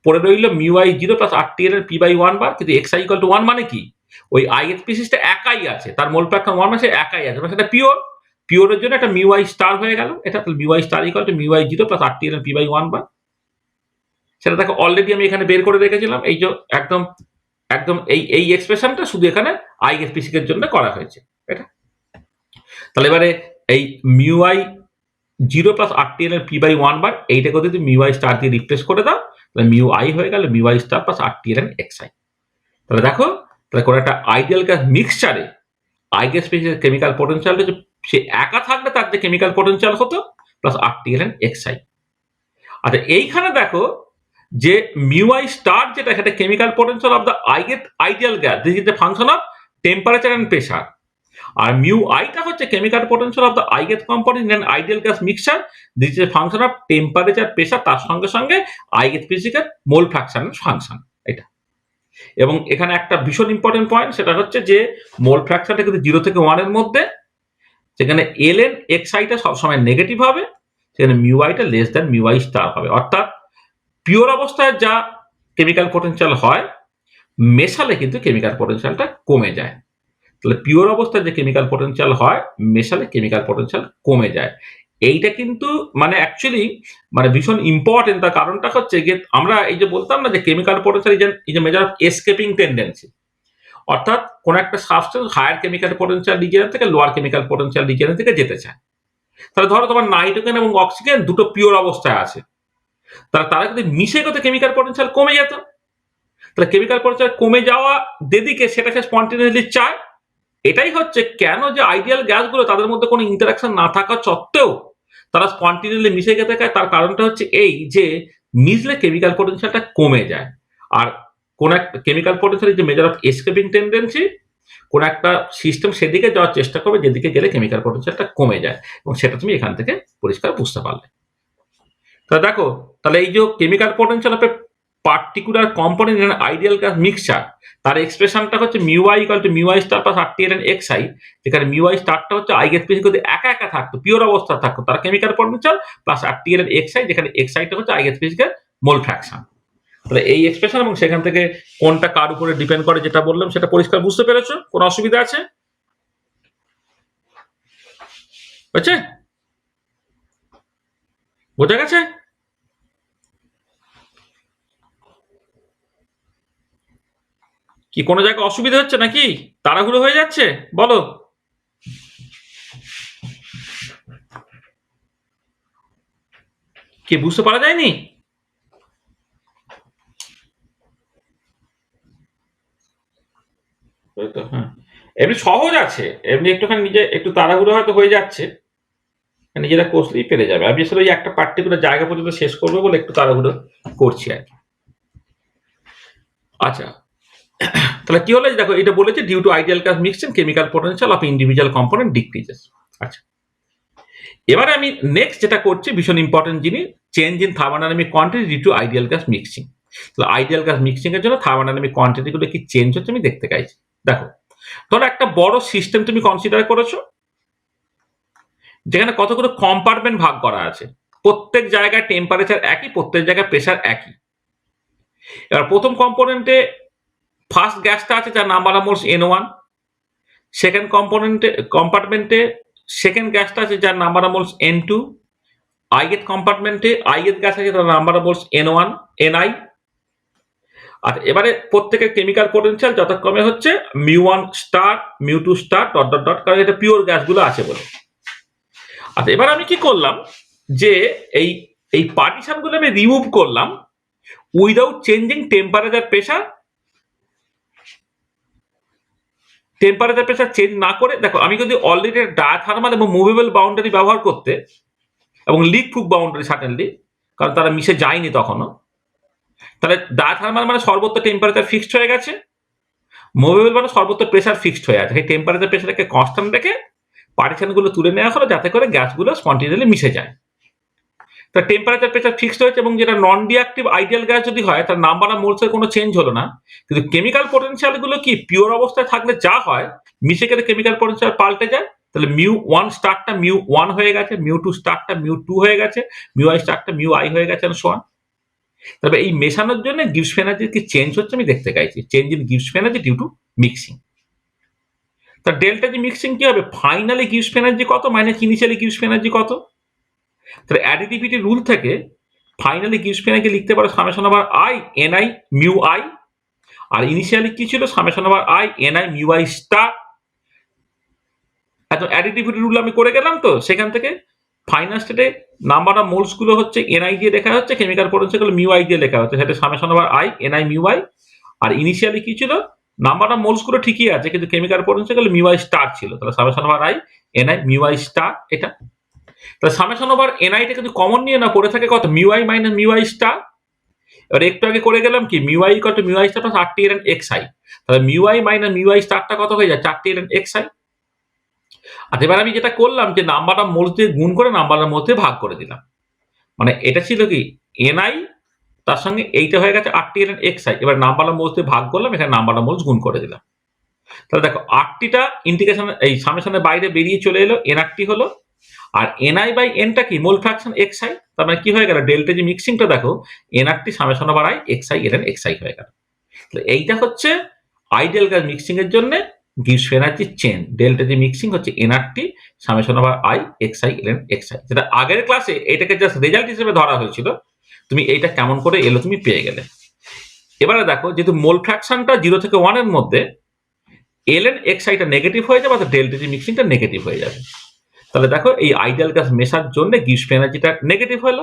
পড়ে রইল μi0 প্লাস RT-ln p/1 বার। কিন্তু xi ইকুয়াল টু 1 মানে কি? ওই i স্পিসিসটা একাই আছে, তার মোল ফ্র্যাকশন 1 মানে সে একাই আছে, মানে সেটা পিওর। পিওরের জন্য একটা μi স্টার হয়ে গেল এটা। তাহলে μi star equal to μi0 plus RT-ln p/1 বার। সেটা দেখো অলরেডি আমি এখানে বের করে রেখেছিলাম। এই যে একদম একদম এই এক্সপ্রেশনটা শুধু এখানে আই স্পিসিসের জন্য করা হয়েছে এটা। তাহলে এবারে এই μi0 প্লাস RT-ln p/1 বার এইটাকে যদি μi স্টার দিয়ে রিপ্লেস করে দাও, তাহলে μi হয়ে গেল μi star plus RT-ln xi। তাহলে দেখো, তাহলে কোন একটা আইডিয়াল গ্যাস মিক্সচারে আইগেন স্পিসিসের কেমিক্যাল পোটেনশিয়ালটা সে একা থাকলে তার যে কেমিক্যাল পোটেনশিয়াল হতো প্লাস RT-ln xi। আচ্ছা এইখানে দেখো যে μi স্টার যেটা, সেটা chemical potential of the ideal gas, this is the function of temperature and pressure. আর μi টা হচ্ছে chemical potential of the eigen compound in ideal gas mixture, this is a function of temperature pressure, তার সঙ্গে সঙ্গে আইগেন স্পিসিসের মোল ফ্র্যাকশনের ফাংশন এটা। এবং এখানে একটা ভীষণ ইম্পর্টেন্ট পয়েন্ট, সেটা হচ্ছে যে মোল ফ্র্যাকশনটা কিন্তু 0 থেকে 1 এর মধ্যে, যেখানে ln xi টা সবসময় নেগেটিভ হবে, সেখানে μi টা লেস দ্যান μi স্টার হবে। অর্থাৎ পিওর অবস্থায় যা কেমিক্যাল পোটেনশিয়াল হয়, মেশালে কিন্তু কেমিক্যাল পোটেনশিয়ালটা কমে যায়। তাহলে পিওর অবস্থায় যে কেমিক্যাল পোটেনশিয়াল হয়, মেশালে কেমিক্যাল পোটেনশিয়াল কমে যায়। এইটা কিন্তু মানে অ্যাকচুয়ালি মানে ভীষণ ইম্পর্টেন্ট। তার কারণটা হচ্ছে গিয়ে আমরা এই যে বলতাম না যে chemical potential is a measure of escaping tendency. অর্থাৎ কোন একটা substance higher chemical potential region থেকে লোয়ার কেমিক্যাল পোটেনশিয়াল রিজিয়ন থেকে যেতে চায়। তাহলে ধরো তোমার নাইট্রোজেন এবং অক্সিজেন দুটো পিওর অবস্থায় আছে, তারা যদি মিশে গেলে কেমিক্যাল পোটেনশিয়াল কমে যেত। তাহলে কেমিক্যাল পোটেনশিয়াল কমে যাওয়া যেদিকে সেটাকে স্পন্টেনিয়াসলি চায়। এটাই হচ্ছে কেন যে আইডিয়াল গ্যাসগুলো তাদের মধ্যে কোনো ইন্টারাকশন না থাকা সত্ত্বেও তারা স্পন্টেনিয়াসলি মিশে যেতে চায়। তার কারণটা হচ্ছে এই যে মিশলে কেমিক্যাল পোটেনশিয়ালটা কমে যায়। আর কোন একটা কেমিক্যাল পোটেনশিয়াল যে মেজার অফ এসকেপিং টেন্ডেন্সি, কোন একটা সিস্টেম সেদিকে যাওয়ার চেষ্টা করবে যেদিকে গেলে কেমিক্যাল পোটেনশিয়ালটা কমে যায়, এবং সেটা তুমি এখান থেকে পরিষ্কার বুঝতে পারলে। তাহলে দেখো, তাহলে এই যে chemical potential of a particular component in ideal gas mixture, তার এক্সপ্রেশনটা হচ্ছে μi equal to μi star plus RT-ln xi, যেখানে μi স্টারটা হচ্ছে আইগেন স্পিসিস যদি একা একা থাকতো, পিওর অবস্থা থাকতো, তার chemical potential plus RT-ln xi, যেখানে xi টা হচ্ছে আইগেন স্পিসিসের মোল ফ্র্যাকশন। তাহলে এই এক্সপ্রেশন এবং সেখান থেকে কোনটা কার উপরে ডিপেন্ড করে যেটা বললাম সেটা পরিষ্কার বুঝতে পেরেছো? কোনো অসুবিধা আছে? বুঝছে? বোঝা গেছে? কি কোনো জায়গায় অসুবিধা হচ্ছে নাকি? তাড়াহুড়ো হয়ে যাচ্ছে? বলো। কি বুঝতে পারা যায়নি? হ্যাঁ, এমনি সহজ আছে, এমনি একটুখানি নিজে একটু তাড়াহুড়ো হয়তো হয়ে যাচ্ছে, নিজেরা কষলেই পেরে যাবে। আমি আসলে ওই একটা পার্টিকুলার জায়গা পর্যন্ত শেষ করবো বলে একটু তাড়াহুড়ো করছি আর কি। আচ্ছা, তাহলে কি হলো? দেখো এটা বলেছে due to ideal gas mixture chemical potential of individual component decreases. আচ্ছা, এবারে আমি নেক্সট যেটা করছি ভীষণ ইম্পর্টেন্ট জিনিস, change in thermodynamic quantity due to ideal gas mixing. তাহলে আইডিয়াল গ্যাস মিক্সিং এর জন্য থার্মোডাইনামিক কোয়ান্টিটি গুলো কি চেঞ্জ হচ্ছে আমি দেখতে চাইছি। দেখো, ধরো একটা বড় সিস্টেম তুমি কনসিডার করেছো, যেখানে কতগুলো কম্পার্টমেন্ট ভাগ করা আছে, প্রত্যেক জায়গায় টেম্পারেচার একই, প্রত্যেক জায়গায় প্রেসার একই। এবার প্রথম কম্পোনেন্টে ফার্স্ট গ্যাসটা আছে যার number of moles N1, second কম্পার্টমেন্টে সেকেন্ড গ্যাসটা আছে যার number of moles N2, ith কম্পার্টমেন্টে আইগেট গ্যাস আছে তার number of moles N1 Ni। আর এবারে প্রত্যেকের কেমিক্যাল পোটেনশিয়াল যথাক্রমে হচ্ছে μ1 star μ2 star dot dot dot, কারণ এটা পিওর গ্যাসগুলো আছে বলে। আচ্ছা, এবার আমি কি করলাম যে এই এই পার্টিশনগুলো আমি রিমুভ করলাম without changing temperature pressure. Temperature pressure change না করে দেখো, আমি যদি অলরেডি ডায়াথার্মাল এবং মুভেবল বাউন্ডারি ব্যবহার করতে এবং লিক প্রুফ বাউন্ডারি সার্টেনলি, কারণ তারা মিশে যায়নি তখনও, তাহলে ডায়াথার্মাল মানে সর্বোচ্চ টেম্পারেচার ফিক্সড হয়ে গেছে, মুভেবল মানে সর্বোচ্চ প্রেসার ফিক্সড হয়ে আছে। সেই টেম্পারেচার প্রেসারকে কনস্ট্যান্ট রেখে পার্টিশনগুলো তুলে নেওয়া হলো যাতে করে গ্যাসগুলো স্পন্টেনিয়াসলি মিশে যায়। তা টেম্পারেচার প্রেসার ফিক্সড হয়েছে এবং যেটা নন রিঅ্যাক্টিভ আইডিয়াল গ্যাস যদি হয় তার নাম্বার অফ মোলসের কোনো চেঞ্জ হলো না, কিন্তু কেমিক্যাল পটেনশিয়াল গুলো কি পিওর অবস্থায় থাকলে যা হয় মিশে গেলে কেমিক্যাল পটেনশিয়াল পাল্টে যায়। তাহলে মিউ ওয়ান স্টারটা মিউ ওয়ান হয়ে গেছে, মিউ টু স্টারটা মিউ টু হয়ে গেছে, মিউ আই স্টারটা মিউ আই হয়ে গেছে, সো অন। তবে এই মেশানোর জন্য গিবস এনার্জির কি চেঞ্জ হচ্ছে আমি দেখতে চাইছি, change in Gibbs energy due to mixing. তা ডেল্টা জি মিক্সিং কি হবে, ফাইনালি গিবস এনার্জি কত মাইনাস ইনিশিয়ালি গিবস এনার্জি কত। তাহলে অ্যাডিটিভিটি রুল থেকে ফাইনালি গিবস এনার্জি লিখতে পারো summation over I N i mu i, আর ইনিশিয়ালি কি ছিল summation over I N i mu i star. এত অ্যাডিটিভিটি রুল আমি করে গেলাম, তো সেখান থেকে ফাইনাল স্টেটে নাম্বার অফ মোলস গুলো হচ্ছে এনআই দিয়ে লেখা হচ্ছে, কেমিক্যাল পটেনশিয়াল গুলো মিউ আই দিয়ে লেখা হচ্ছে, সেটা summation over I n i mu i. আর ইনিশিয়ালি কি ছিল, নাম্বার অফ মোলস গুলো ঠিকই আছে কিন্তু কেমিক্যাল পটেনশিয়াল গুলো মিউ আই স্টার ছিল, তাহলে summation over I n i mu i star এটা। তাহলে সামেশন ওভার এনআইটা কিন্তু কমন নিয়ে না পড়ে থাকে কত, mu i minus mu i star. এবার একটু আগে করে গেলাম কি মিউ আই কত, mu i star plus R T n x i, তাহলে mu i minus mu i স্টারটা কত হয়ে যায়, চারটি এন এক্স আই। আর এবার আমি যেটা করলাম যে নাম্বার অফ মোলস দিয়ে গুণ করে নাম্বার অফ মোলস দিয়ে ভাগ করে দিলাম, মানে এটা ছিল কি এনআই তার সঙ্গে এইটা হয়ে গেছে আরটি এন এক্স আই। এবার নাম্বার অফ মোলস দিয়ে ভাগ করলাম, এখানে নাম্বার অফ মোলস গুণ করে দিলাম। তাহলে দেখো আরটিটা ইন্টিগ্রেশন এই সামেশনের বাইরে বেরিয়ে চলে এলো, এনআরটি হলো। আর এনআই বাই এনটা কি মোল ফ্র্যাকশন এক্স আই, তার মানে কি হয়ে গেল ডেল্টা জি মিক্সিংটা দেখো nRT summation over i x i n x I হয়ে গেল। তাহলে এইটা হচ্ছে আইডিয়াল গ্যাস মিক্সিং এর জন্য Gibbs energy change, delta G mixing হচ্ছে n R T summation over i x i n x i, যেটা আগের ক্লাসে এটাকে জাস্ট রেজাল্ট হিসেবে ধরা হয়েছিল, তুমি এইটা কেমন করে এলো তুমি পেয়ে গেলে। এবারে দেখো যেহেতু মোল ফ্র্যাকশনটা 0 থেকে 1 এর মধ্যে এলএন এক্স আইটা নেগেটিভ হয়ে যাবে, অর্থাৎ ডেল্টা জি মিক্সিংটা নেগেটিভ হয়ে যাবে। তাহলে দেখো এই আইডিয়াল গ্যাস মেশার জন্য গিবস এনার্জিটা নেগেটিভ হলো।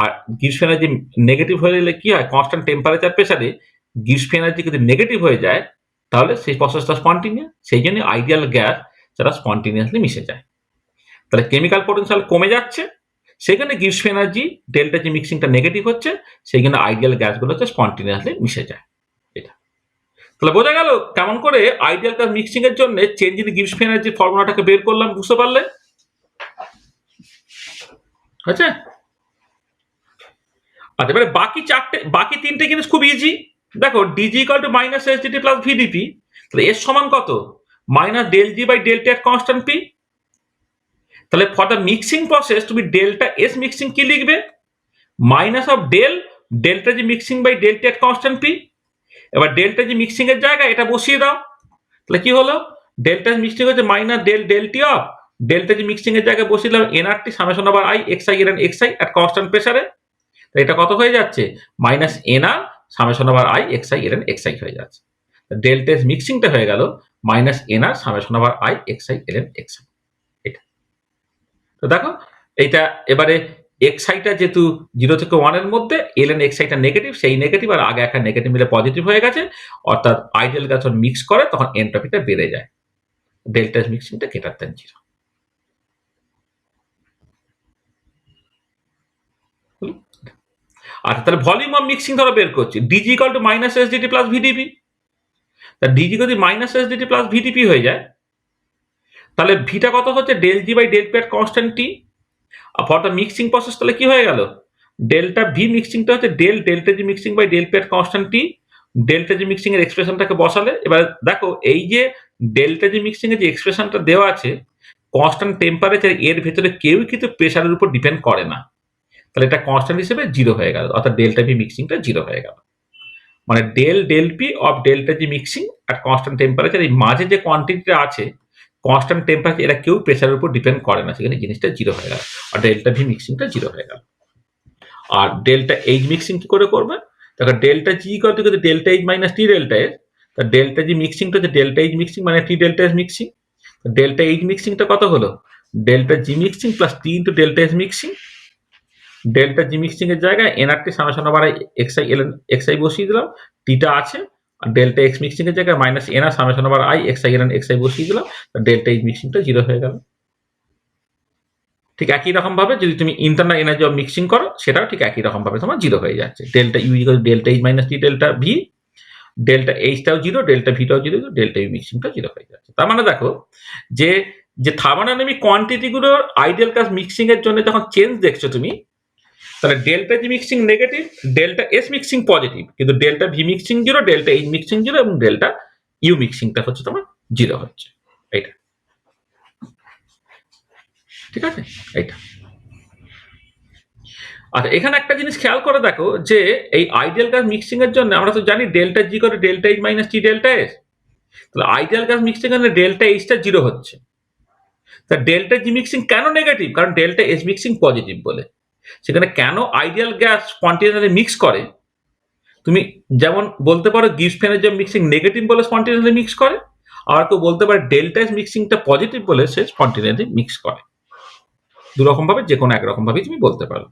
আর গিবস এনার্জি নেগেটিভ হয়ে গেলে কি হয়, কনস্ট্যান্ট টেম্পারেচার প্রেসারে গিবস এনার্জি যদি নেগেটিভ হয়ে যায় তাহলে সেই প্রসেসটা স্পন্টেনিয়াস, সেই জন্য আইডিয়াল গ্যাস যারা স্পন্টেনিয়াসলি মিশে যায়। তাহলে কেমিক্যাল পটেনশিয়াল কমে যাচ্ছে, সেখানে গিবস এনার্জি ডেল্টা জি মিক্সিংটা নেগেটিভ হচ্ছে, সেই জন্য আইডিয়াল গ্যাসগুলো হচ্ছে স্পন্টেনিয়াসলি মিশে যায়। এটা তাহলে বোঝা গেল কেমন করে আইডিয়াল গ্যাস মিক্সিং এর জন্য চেঞ্জ ইন গিবস এনার্জির ফর্মুলাটাকে বের করলাম, বুঝতে পারলে? আচ্ছা, আচ্ছা এবারে বাকি তিনটে জিনিস খুব ইজি। দেখো d G equal to minus SDT plus V d P, তাহলে এর সমান কত, minus del G by delta at constant P. তাহলে ফর দ্য মিক্সিং প্রসেস তুমি ডেল্টা এস মিক্সিং কি লিখবে, minus of delta G mixing by delta at constant P. এবার ডেল্টা জি মিক্সিং এর জায়গায় এটা বসিয়ে দাও, তাহলে কি হলো, ডেল্টা মিক্সিং হচ্ছে minus del T of delta G mixing এর জায়গায় বসিয়ে দিলাম nRT summation over i x i n x I ate constant প্রেসারে। এটা কত হয়ে যাচ্ছে, minus NR summation over i x i n x I হয়ে যাচ্ছে। ডেল্টা এস মিক্সিংটা হয়ে গেল minus NR summation over i x i n x I. এটা তো দেখো এইটা এবারে এক্স আইটা যেহেতু 0 থেকে 1 এর মধ্যে এলএন এক্স আইটা নেগেটিভ, সেই নেগেটিভ আর আগে একটা নেগেটিভ মিলে পজিটিভ হয়ে গেছে, অর্থাৎ আইডিয়াল গ্যাস যখন মিক্স করে তখন এনট্রপিটা বেড়ে যায়, ডেল্টা এস মিক্সিংটা গ্রেটার দ্যান 0। আচ্ছা তাহলে ভলিউম অফ মিক্সিং ধরো বের করছি, d G equal to minus SDT plus VDP. তা ডিজি যদি মাইনাস এসডিটি প্লাস ভিডিপি হয়ে যায় তাহলে ভিটা কত হচ্ছে, del G by del P at constant T. For the mixing process তাহলে কি হয়ে গেল, ডেল্টা ভি মিক্সিংটা হচ্ছে delta G mixing by del P at constant T. Delta G mixing এর এক্সপ্রেশনটাকে বসালে, এবার দেখো এই যে ডেল্টা জি মিক্সিং এর যে এক্সপ্রেশনটা দেওয়া আছে কনস্ট্যান্ট টেম্পারেচার, এর ভেতরে কেউই কিন্তু প্রেসারের উপর ডিপেন্ড করে না, তাহলে এটা কনস্ট্যান্ট হিসেবে 0 হয়ে গেল, অর্থাৎ ডেল্টা ভি মিক্সিংটা 0 হয়ে গেল। মানে del P of delta G mixing at constant temperature, এই মাঝে যে কোয়ান্টিটিটা আছে কনস্ট্যান্ট টেম্পারেচার, এরা কেউ প্রেসারের উপর ডিপেন্ড করে না, সেখানে জিনিসটা 0 হয়ে গেল, আর ডেল্টা ভি মিক্সিংটা 0 হয়ে গেল। আর ডেল্টা এইচ মিক্সিং কি করে করবে, দেখো ডেল্টা জি কত কিন্তু delta H minus T delta S, তা ডেল্টা জি মিক্সিংটা হচ্ছে ডেল্টা এইচ মিক্সিং মানে T delta S mixing. Delta H মিক্সিংটা কত হলো, delta G mixing plus T into delta S mixing. Delta G mixing এর জায়গায় n R T summation over x i l x i বসিয়ে দিলাম, টিটা আছে। আর ডেল্টা এক্স মিক্সিং এর জায়গায় minus NR summation over I XI l x i বসিয়ে দিলাম, ডেল্টা এই মিক্সিংটা জিরো হয়ে গেল। ঠিক একই রকম ভাবে যদি তুমি ইন্টারনাল এনার্জি অফ মিক্সিং করো, সেটাও ঠিক একই রকম ভাবে তোমার জিরো হয়ে যাচ্ছে। Delta U equal delta H minus T delta V, delta এইচটাও জিরো, ডেল্টা ভিটাও জিরো, ডেল্টা ইউ মিক্সিংটা জিরো হয়ে যাচ্ছে। তার মানে দেখো যে যে থার্মোডাইনামিক কোয়ান্টিটি গুলোর আইডিয়াল গ্যাস মিক্সিং এর জন্য যখন চেঞ্জ দেখছো তুমি, তাহলে delta G mixing negative, delta S mixing positive, কিন্তু delta V mixing zero, delta H mixing zero এবং ডেল্টা ইউ মিক্সিংটা হচ্ছে তোমার জিরো হচ্ছে। এইটা ঠিক আছে, এইটা। আচ্ছা, এখানে একটা জিনিস খেয়াল করে দেখো যে এই আইডিয়াল গ্যাস মিক্সিং এর জন্য আমরা তো জানি ডেল্টা জি করে delta H minus T delta S. তাহলে আইডিয়াল গ্যাস মিক্সিং এর ডেল্টা এইচটা জিরো হচ্ছে। তা ডেল্টা জি মিক্সিং কেন নেগেটিভ? কারণ ডেল্টা এস মিক্সিং পজিটিভ বলে। সেখানে কেন আইডিয়াল গ্যাস স্পন্টেনিয়াসলি মিক্স করে, তুমি যেমন বলতে পারো গিবস ফেনের যে মিক্সিং নেগেটিভ বলে স্পন্টেনিয়াসলি মিক্স করে, আর কেউ বলতে পারে ডেল্টা এস মিক্সিংটা পজিটিভ বলে সে স্পন্টেনিয়াসলি মিক্স করে। দুরকম ভাবে যে কোনো একরকম ভাবেই তুমি বলতে পারো।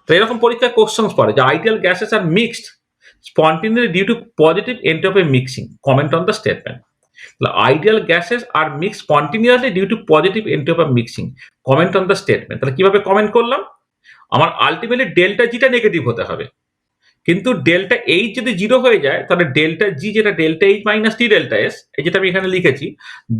তো এরকম পরীক্ষায় কোশ্চেন পড়ে যে ideal gases are mixed spontaneously due to positive entropy mixing. Comment on the statement. The ideal gases are mixed spontaneously due to positive entropy mixing. Comment on the statement. তাহলে কিভাবে কমেন্ট করলাম? আমার আলটিমেটলি ডেল্টা জিটা নেগেটিভ হতে হবে, কিন্তু ডেল্টা এইচ যদি জিরো হয়ে যায় তাহলে ডেল্টা জি যেটা delta H minus T delta S, এই যেটা আমি এখানে লিখেছি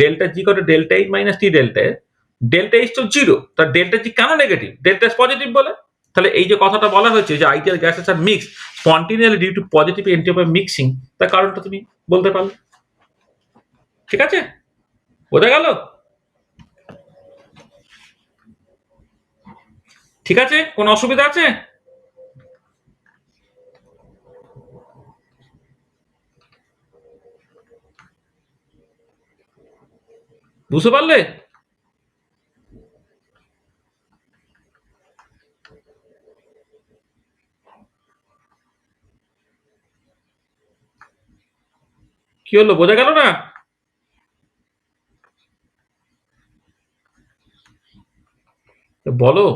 ডেল্টা জি করে delta H minus T delta S, delta H তো জিরো, তার ডেল্টা জি কেন নেগেটিভ? ডেল্টা এস পজিটিভ বলে। তাহলে এই যে কথাটা বলা হয়েছে যে ideal gases are mix spontaneously due to positive entropy mixing, তার কারণটা তুমি বলতে পারলে। ঠিক আছে, বোঝা গেল? ঠিক আছে, কোনো অসুবিধা আছে? বুঝতে পারলে? কি হলো, বোঝা গেল না? বলো।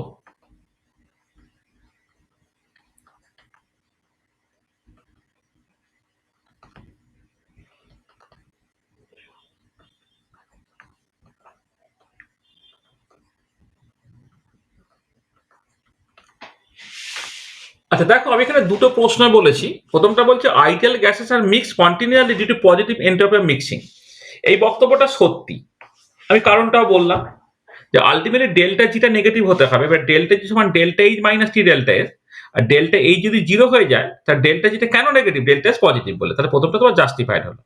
আচ্ছা দেখো, আমি এখানে দুটো প্রশ্ন বলেছি। প্রথমটা বলছে ideal gases are mix continuously due to positive entropy mixing. এই বক্তব্যটা সত্যি, আমি কারণটাও বললাম যে আলটিমেটলি ডেল্টা জিটা নেগেটিভ হতে হবে। এবার ডেল্টা জি সমান delta H minus T delta S, আর ডেল্টা এইচ যদি জিরো হয়ে যায় তার ডেল্টা জিটা কেন নেগেটিভ? ডেল্টা এস পজিটিভ বলে। তাহলে প্রথমটা তোমার জাস্টিফাইড হলো।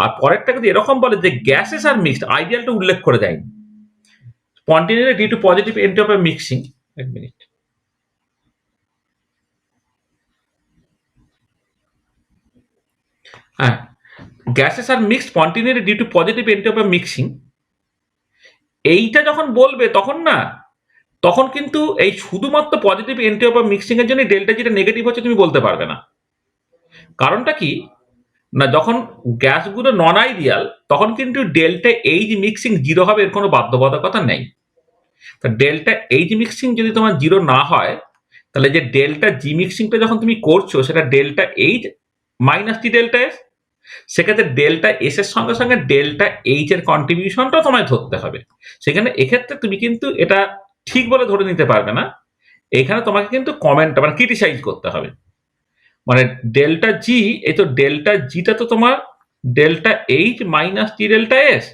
আর পরেরটা কিন্তু এরকম বলে যে গ্যাসেস আর মিক্সড, আইডিয়ালটা উল্লেখ করে দেয়নি, spontaneously due to positive entropy mixing. এক মিনিট, হ্যাঁ, gases are mixed spontaneously due to positive entropy mixing, এইটা যখন বলবে তখন না, তখন কিন্তু এই শুধুমাত্র পজিটিভ এন্ট্রপি মিক্সিং এর জন্য ডেল্টা যেটা নেগেটিভ হচ্ছে তুমি বলতে পারবে না। কারণটা কি না, যখন গ্যাসগুলো নন আইডিয়াল তখন কিন্তু ডেল্টা এইচ মিক্সিং জিরো হবে, এর কোনো বাধ্যবাধকতা নেই। তা ডেল্টা এইচ মিক্সিং যদি তোমার জিরো না হয়, তাহলে যে ডেল্টা জি মিক্সিংটা যখন তুমি করছো সেটা delta H minus T delta S, সেক্ষেত্রে ডেল্টা এস এর সঙ্গে সঙ্গে ডেল্টা এইচ এর কন্ট্রিবিউশনটাও তোমায় ধরতে হবে। সেখানে এক্ষেত্রে তুমি কিন্তু এটা ঠিক বলে ধরে নিতে পারবে না, এখানে তোমাকে কিন্তু কমেন্ট মানে ক্রিটিসাইজ করতে হবে। মানে ডেল্টা জি, এই তো ডেল্টা জিটা তো তোমার delta H minus T delta S,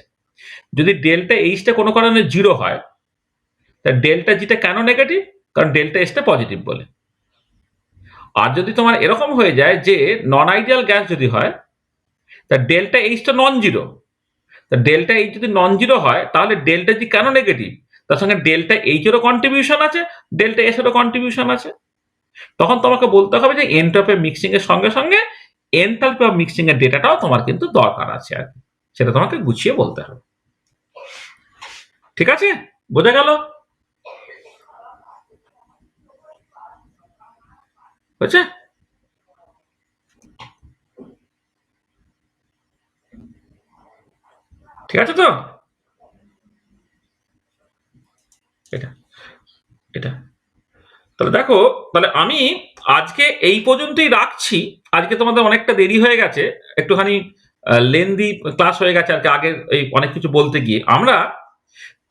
যদি ডেল্টা এইচটা কোনো কারণে জিরো হয়, তা ডেল্টা জিটা কেন নেগেটিভ? কারণ ডেল্টা এসটা পজিটিভ বলে। আর যদি তোমার এরকম হয়ে যায় যে নন আইডিয়াল গ্যাস যদি হয়, তা ডেল্টা এইচটা নন জিরো, তা ডেল্টা এইচ যদি নন জিরো হয় তাহলে ডেল্টা জি কেন নেগেটিভ? তার সঙ্গে ডেল্টা এইচেরও কন্ট্রিবিউশন আছে, ডেল্টা এসেরও কন্ট্রিবিউশন আছে। তখন তোমাকে বলতে হবে যে এনট্রপি মিক্সিং এর সঙ্গে সঙ্গে এনথালপি অফ মিক্সিং এর ডেটাটাও তোমার কিন্তু দরকার আছে আর কি। সেটা তোমাকে গুছিয়ে বলতে হবে। ঠিক আছে, বোঝা গেল? বুঝছে? ঠিক আছে তো? এটা এটা তাহলে দেখো, তাহলে আমি আজকে এই পর্যন্তই রাখছি। আজকে তোমাদের অনেকটা দেরি হয়ে গেছে, একটুখানি লেন্দি ক্লাস হয়ে গেছে আর কি, আগের এই অনেক কিছু বলতে গিয়ে। আমরা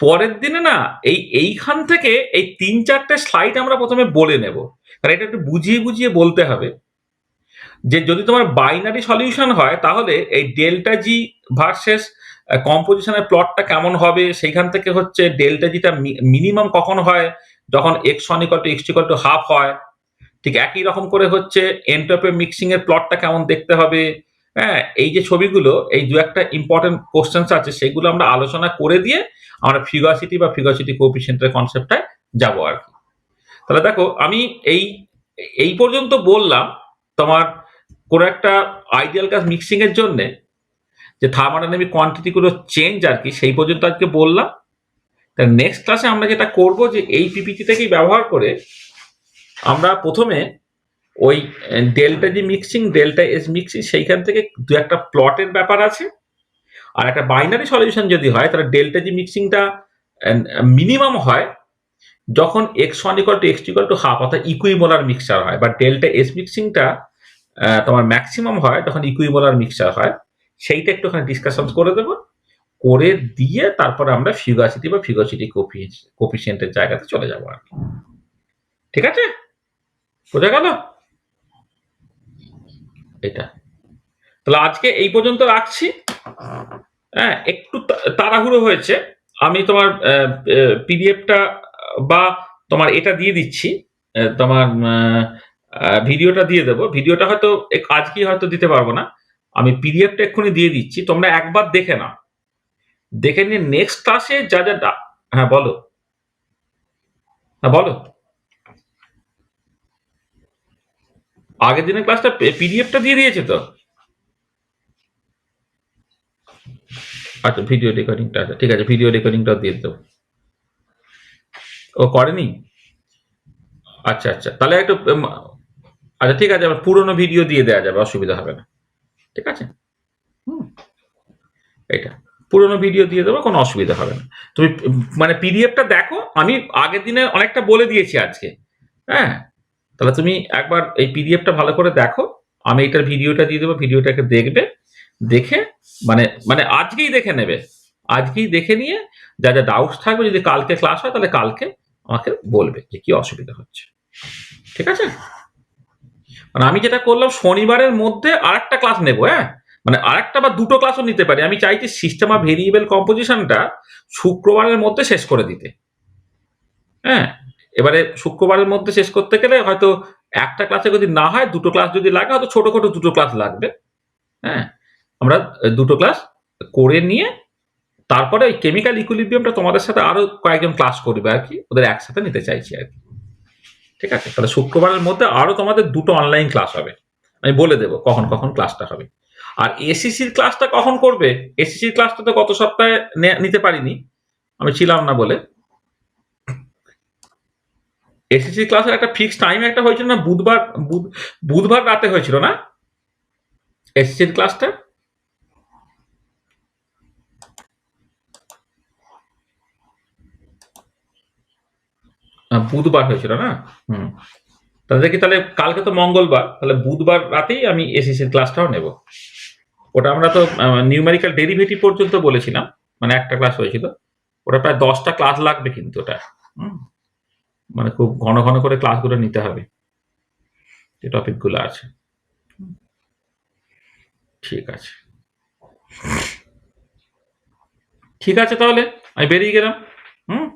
পরের দিনে না এইখান থেকে এই ৩-৪টে স্লাইড আমরা প্রথমে বলে নেব। কারণ এটা একটু বুঝিয়ে বুঝিয়ে বলতে হবে যে যদি তোমার বাইনারি সলিউশন হয় তাহলে এই ডেল্টা জি ভার্সেস কম্পোজিশনের প্লটটা কেমন হবে, সেইখান থেকে হচ্ছে ডেল্টা জিটা মিনিমাম কখন হয়, যখন x one equal to x two equal to half হয়। ঠিক একই রকম করে হচ্ছে এন্ট্রপি মিক্সিং এর প্লটটা কেমন দেখতে হবে। হ্যাঁ, এই যে ছবিগুলো, এই দু একটা ইম্পর্টেন্ট কোশ্চেন্স আছে, সেগুলো আমরা আলোচনা করে দিয়ে আমরা ফিগাসিটি বা ফিগাসিটি কোএফিসিয়েন্টের কনসেপ্টটায় যাবো আর কি। তাহলে দেখো, আমি এই এই পর্যন্ত বললাম তোমার কোনো একটা আইডিয়াল গ্যাস মিক্সিং এর জন্য যে থার্মোডাইনামিক কোয়ান্টিটি গুলো চেঞ্জ আর কি, সেই পর্যন্ত আজকে বললাম। তার নেক্সট ক্লাসে আমরা যেটা করব যে এই পিপিটি থেকেই ব্যবহার করে আমরা প্রথমে ওই delta G mixing, delta S mixing, সেইখান থেকে দু একটা প্লটের ব্যাপার আছে। আর একটা বাইনারি সলিউশন যদি হয় তাহলে ডেল্টা জি মিক্সিংটা মিনিমাম হয় যখন x one equal to x two equal to half, অর্থাৎ ইকুইমোলার মিক্সচার হয়। বা ডেল্টা এস মিক্সিংটা তোমার ম্যাক্সিমাম হয় যখন ইকুইমোলার মিক্সচার হয়। সেইটা একটুখানি ডিসকাশন করে দেবো, করে দিয়ে তারপরে আমরা ফিগাসিটি বা ফিগাসিটি কোফিসিয়েন্টের জায়গাতে চলে যাবো আর কি। ঠিক আছে, বোঝা গেল এটা? তাহলে আজকে এই পর্যন্ত রাখছি। হ্যাঁ, একটু তাড়াহুড়ো হয়েছে। আমি তোমার পিডিএফটা বা তোমার এটা দিয়ে দিচ্ছি, তোমার ভিডিওটা দিয়ে দেবো। ভিডিওটা হয়তো আজকেই হয়তো দিতে পারবো না, আমি পিডিএফটা এক্ষুনি দিয়ে দিচ্ছি, তোমরা একবার দেখে নাও। দেখে নিয়ে নেক্সট ক্লাসে যা যা হ্যাঁ বলো, হ্যাঁ বলো। আগের দিনের ক্লাসটা পিডিএফটা দিয়ে দিয়েছে তো? আচ্ছা, ভিডিও রেকর্ডিংটা, আচ্ছা ঠিক আছে, ভিডিও রেকর্ডিংটাও দিয়ে দেবো। ও করেনি? আচ্ছা আচ্ছা, তাহলে একটু আচ্ছা ঠিক আছে, আবার পুরোনো ভিডিও দিয়ে দেওয়া যাবে, অসুবিধা হবে না। ঠিক আছে, হুম, এটা পুরোনো ভিডিও দিয়ে দেবো, কোনো অসুবিধা হবে না। তুমি মানে পিডিএফটা দেখো, আমি আগের দিনে অনেকটা বলে দিয়েছি আজকে। হ্যাঁ, তাহলে তুমি একবার এই পিডিএফটা ভালো করে দেখো। আমি এটার ভিডিওটা দিয়ে দেবো, ভিডিওটাকে দেখবে। দেখে মানে মানে আজকেই দেখে নেবে। আজকেই দেখে নিয়ে যা যা ডাউটস থাকবে, যদি কালকে ক্লাস হয় তাহলে কালকে আমাকে বলবে যে কি অসুবিধা হচ্ছে। ঠিক আছে, মানে আমি যেটা করলাম, শনিবারের মধ্যে আরেকটা ক্লাস নেবো। হ্যাঁ, মানে আরেকটা বা দুটো ক্লাসও নিতে পারি। আমি চাইছি সিস্টেম অফ ভেরিয়েবল কম্পোজিশনটা শুক্রবারের মধ্যে শেষ করে দিতে। হ্যাঁ, এবারে শুক্রবারের মধ্যে শেষ করতে গেলে হয়তো একটা ক্লাসে যদি না হয়, দুটো ক্লাস যদি লাগে, হয়তো ছোট দুটো ক্লাস লাগবে। হ্যাঁ, আমরা দুটো ক্লাস করে নিয়ে তারপরে ওই কেমিক্যাল ইকুইলিব্রিয়ামটা তোমাদের সাথে আরো কয়েকজন ক্লাস করবে আর কি, ওদের একসাথে নিতে চাইছি আর কি। ঠিক আছে, তাহলে শুক্রবারের মধ্যে আরো তোমাদের দুটো অনলাইন ক্লাস হবে। আমি বলে দেবো কখন কখন ক্লাসটা হবে। আর এসিসির ক্লাসটা কখন করবে? এসিসির ক্লাসটা তো গত সপ্তাহে নিতে পারিনি, আমি ছিলাম না বলে। এসিসি ক্লাসের একটা ফিক্সড টাইম একটা হয়েছিল না, বুধবার রাতে হয়েছিল না এসিসির ক্লাসটা? বুধবার হয়েছিল না? হুম, তাহলে দেখি, তাহলে কালকে তো মঙ্গলবার, তাহলে বুধবার রাতেই আমি এসিসির ক্লাসটাও নেব। ওটা আমরা তো নিউমেরিক্যাল ডেরিভেটিভ পর্যন্ত বলেছিলাম, মানে একটা ক্লাস হয়েছিল। ওটা প্রায় 10টা ক্লাস লাগবে কিন্তু ওটা। হুম, মানে খুব ঘন ঘন করে ক্লাসগুলো নিতে হবে, যে টপিকগুলো আছে। ঠিক আছে, ঠিক আছে, তাহলে আমি বেরিয়ে গেলাম। হুম।